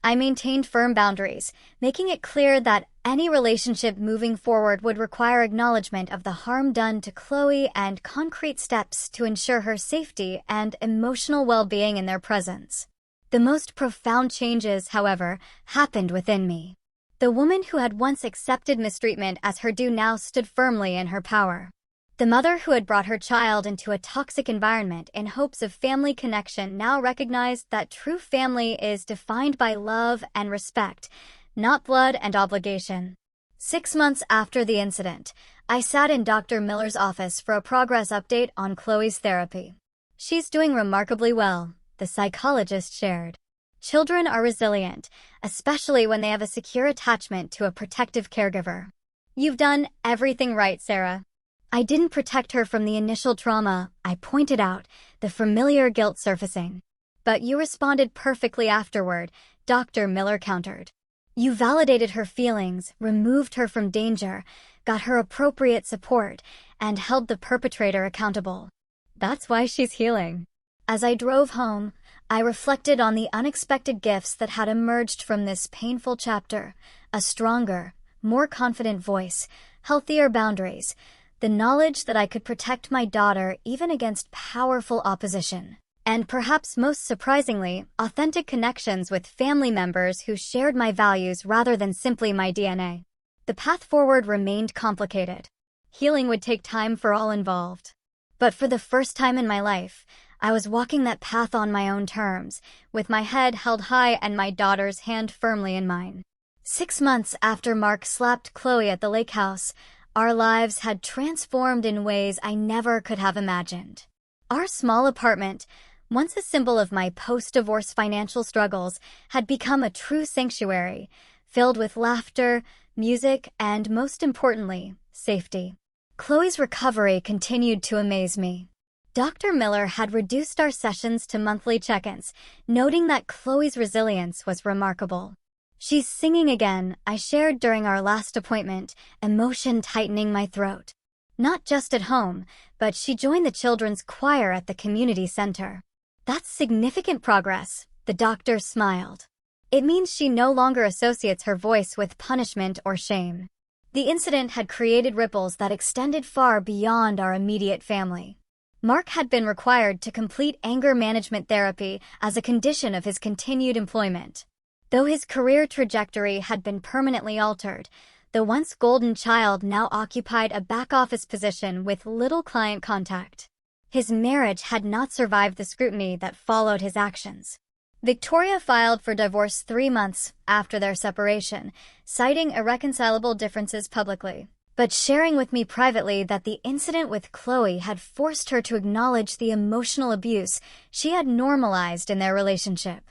I maintained firm boundaries, making it clear that any relationship moving forward would require acknowledgement of the harm done to Chloe and concrete steps to ensure her safety and emotional well-being in their presence. The most profound changes, however, happened within me. The woman who had once accepted mistreatment as her due now stood firmly in her power. The mother who had brought her child into a toxic environment in hopes of family connection now recognized that true family is defined by love and respect, not blood and obligation. 6 months after the incident, I sat in Dr. Miller's office for a progress update on Chloe's therapy. "She's doing remarkably well," the psychologist shared. "Children are resilient, especially when they have a secure attachment to a protective caregiver." "You've done everything right, Sarah." "I didn't protect her from the initial trauma," I pointed out, the familiar guilt surfacing. "But you responded perfectly afterward," Dr. Miller countered. "You validated her feelings, removed her from danger, got her appropriate support, and held the perpetrator accountable. That's why she's healing." As I drove home, I reflected on the unexpected gifts that had emerged from this painful chapter: a stronger, more confident voice, healthier boundaries, the knowledge that I could protect my daughter even against powerful opposition, and perhaps most surprisingly, authentic connections with family members who shared my values rather than simply my DNA. The path forward remained complicated. Healing would take time for all involved. But for the first time in my life, I was walking that path on my own terms, with my head held high and my daughter's hand firmly in mine. 6 months after Mark slapped Chloe at the lake house, our lives had transformed in ways I never could have imagined. Our small apartment, once a symbol of my post-divorce financial struggles, had become a true sanctuary, filled with laughter, music, and most importantly, safety. Chloe's recovery continued to amaze me. Dr. Miller had reduced our sessions to monthly check-ins, noting that Chloe's resilience was remarkable. "She's singing again," I shared during our last appointment, emotion tightening my throat. Not just at home, but she joined the children's choir at the community center. "That's significant progress," the doctor smiled. "It means she no longer associates her voice with punishment or shame." The incident had created ripples that extended far beyond our immediate family. Mark had been required to complete anger management therapy as a condition of his continued employment. Though his career trajectory had been permanently altered, the once golden child now occupied a back-office position with little client contact. His marriage had not survived the scrutiny that followed his actions. Victoria filed for divorce 3 months after their separation, citing irreconcilable differences publicly, but sharing with me privately that the incident with Chloe had forced her to acknowledge the emotional abuse she had normalized in their relationship.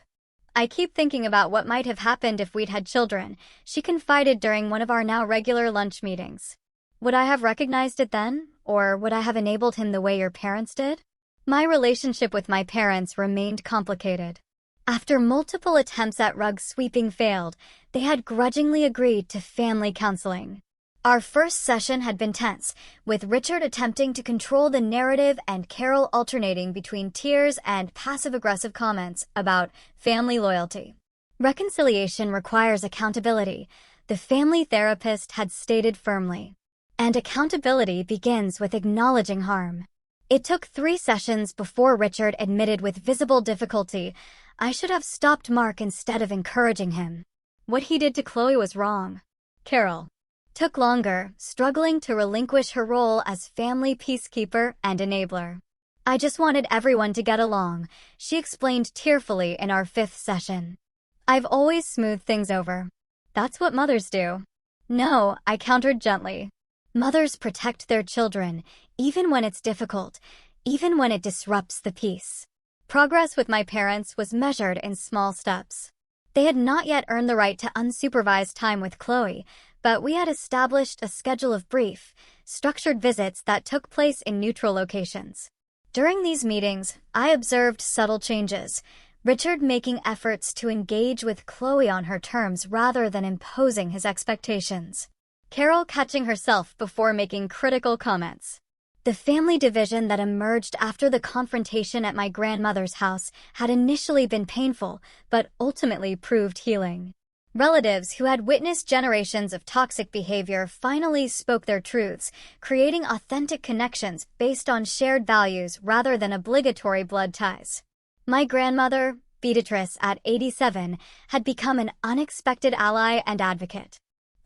"I keep thinking about what might have happened if we'd had children," she confided during one of our now regular lunch meetings. "Would I have recognized it then? Or would I have enabled him the way your parents did?" My relationship with my parents remained complicated. After multiple attempts at rug sweeping failed, they had grudgingly agreed to family counseling. Our first session had been tense, with Richard attempting to control the narrative and Carol alternating between tears and passive-aggressive comments about family loyalty. Reconciliation requires accountability, the family therapist had stated firmly. And accountability begins with acknowledging harm. It took 3 sessions before Richard admitted with visible difficulty, I should have stopped Mark instead of encouraging him. What he did to Chloe was wrong. Carol took longer, struggling to relinquish her role as family peacekeeper and enabler. I just wanted everyone to get along, she explained tearfully in our 5th session. I've always smoothed things over. That's what mothers do. No, I countered gently. Mothers protect their children, even when it's difficult, even when it disrupts the peace. Progress with my parents was measured in small steps. They had not yet earned the right to unsupervised time with Chloe, but we had established a schedule of brief, structured visits that took place in neutral locations. During these meetings, I observed subtle changes, Richard making efforts to engage with Chloe on her terms rather than imposing his expectations. Carol catching herself before making critical comments. The family division that emerged after the confrontation at my grandmother's house had initially been painful, but ultimately proved healing. Relatives who had witnessed generations of toxic behavior finally spoke their truths, creating authentic connections based on shared values rather than obligatory blood ties. My grandmother, Beatrice at 87, had become an unexpected ally and advocate.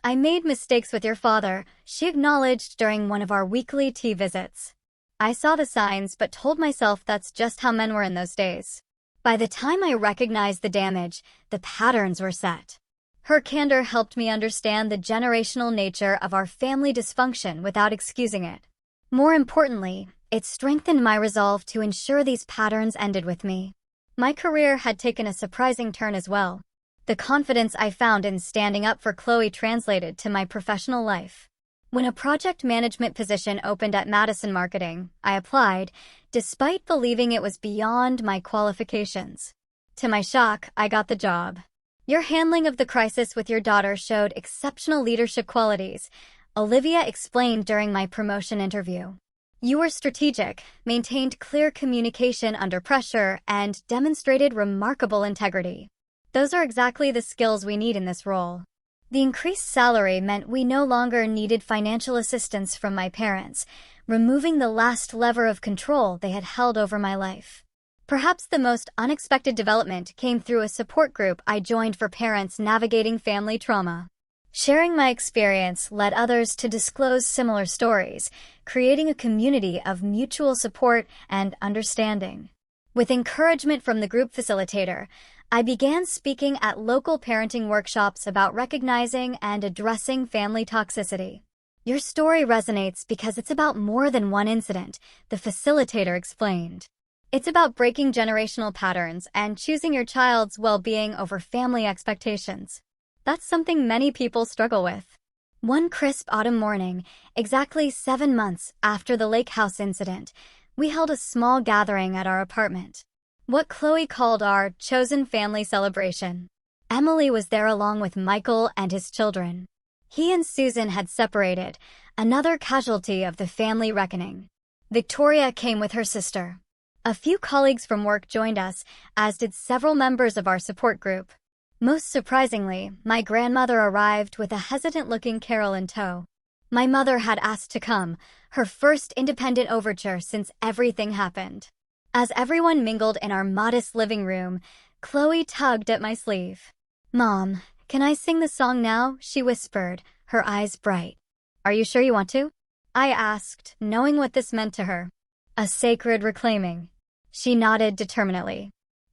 I made mistakes with your father, she acknowledged during one of our weekly tea visits. I saw the signs but told myself that's just how men were in those days. By the time I recognized the damage, the patterns were set. Her candor helped me understand the generational nature of our family dysfunction without excusing it. More importantly, it strengthened my resolve to ensure these patterns ended with me. My career had taken a surprising turn as well. The confidence I found in standing up for Chloe translated to my professional life. When a project management position opened at Madison Marketing, I applied, despite believing it was beyond my qualifications. To my shock, I got the job. Your handling of the crisis with your daughter showed exceptional leadership qualities, Olivia explained during my promotion interview. You were strategic, maintained clear communication under pressure, and demonstrated remarkable integrity. Those are exactly the skills we need in this role. The increased salary meant we no longer needed financial assistance from my parents, removing the last lever of control they had held over my life. Perhaps the most unexpected development came through a support group I joined for parents navigating family trauma. Sharing my experience led others to disclose similar stories, creating a community of mutual support and understanding. With encouragement from the group facilitator, I began speaking at local parenting workshops about recognizing and addressing family toxicity. Your story resonates because it's about more than one incident, the facilitator explained. It's about breaking generational patterns and choosing your child's well-being over family expectations. That's something many people struggle with. One crisp autumn morning, exactly 7 months after the lake house incident, we held a small gathering at our apartment. What Chloe called our chosen family celebration. Emily was there along with Michael and his children. He and Susan had separated, another casualty of the family reckoning. Victoria came with her sister. A few colleagues from work joined us, as did several members of our support group. Most surprisingly, my grandmother arrived with a hesitant-looking Carol in tow. My mother had asked to come, her first independent overture since everything happened. As everyone mingled in our modest living room, Chloe tugged at my sleeve. "Mom, can I sing the song now?" she whispered, her eyes bright. "Are you sure you want to?" I asked, knowing what this meant to her. A sacred reclaiming. She nodded determinedly.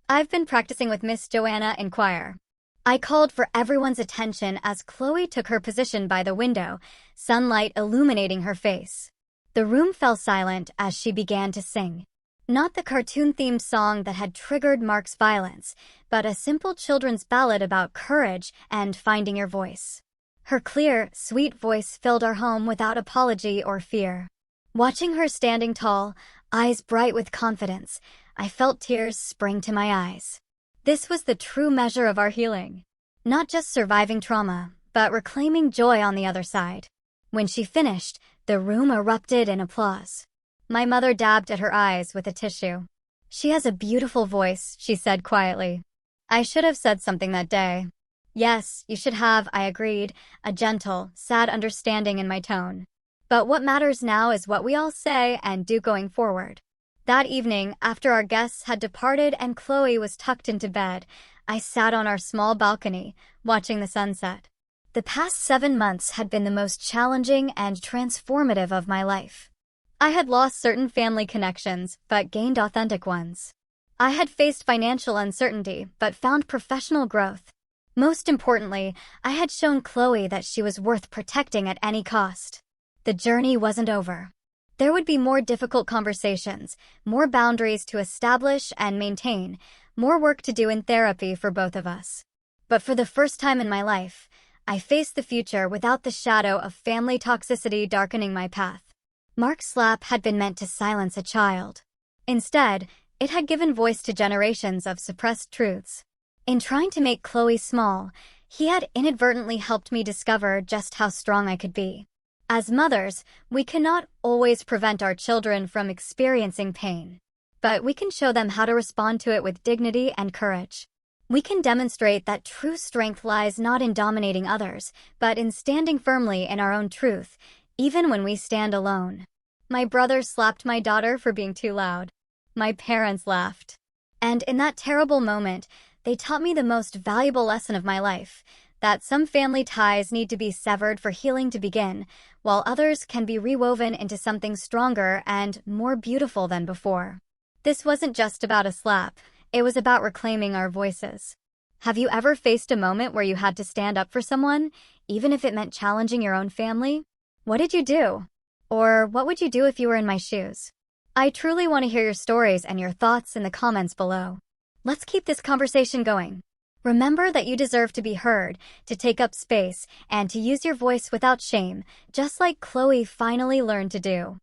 "I've been practicing with Miss Joanna in choir." I called for everyone's attention as Chloe took her position by the window, sunlight illuminating her face. The room fell silent as she began to sing. Not the cartoon-themed song that had triggered Mark's violence, but a simple children's ballad about courage and finding your voice. Her clear, sweet voice filled our home without apology or fear. Watching her standing tall, eyes bright with confidence, I felt tears spring to my eyes. This was the true measure of our healing. Not just surviving trauma, but reclaiming joy on the other side. When she finished, the room erupted in applause. My mother dabbed at her eyes with a tissue. "She has a beautiful voice," she said quietly. I should have said something that day. "Yes, you should have," I agreed, a gentle, sad understanding in my tone. But what matters now is what we all say and do going forward. That evening, after our guests had departed and Chloe was tucked into bed, I sat on our small balcony, watching the sunset. The past 7 months had been the most challenging and transformative of my life. I had lost certain family connections, but gained authentic ones. I had faced financial uncertainty, but found professional growth. Most importantly, I had shown Chloe that she was worth protecting at any cost. The journey wasn't over. There would be more difficult conversations, more boundaries to establish and maintain, more work to do in therapy for both of us. But for the first time in my life, I faced the future without the shadow of family toxicity darkening my path. Mark's slap had been meant to silence a child. Instead, it had given voice to generations of suppressed truths. In trying to make Chloe small, he had inadvertently helped me discover just how strong I could be. As mothers, we cannot always prevent our children from experiencing pain, but we can show them how to respond to it with dignity and courage. We can demonstrate that true strength lies not in dominating others, but in standing firmly in our own truth, even when we stand alone. My brother slapped my daughter for being too loud. My parents laughed. And in that terrible moment, they taught me the most valuable lesson of my life, that some family ties need to be severed for healing to begin, while others can be rewoven into something stronger and more beautiful than before. This wasn't just about a slap, it was about reclaiming our voices. Have you ever faced a moment where you had to stand up for someone, even if it meant challenging your own family? What did you do? Or what would you do if you were in my shoes? I truly want to hear your stories and your thoughts in the comments below. Let's keep this conversation going. Remember that you deserve to be heard, to take up space, and to use your voice without shame, just like Chloe finally learned to do.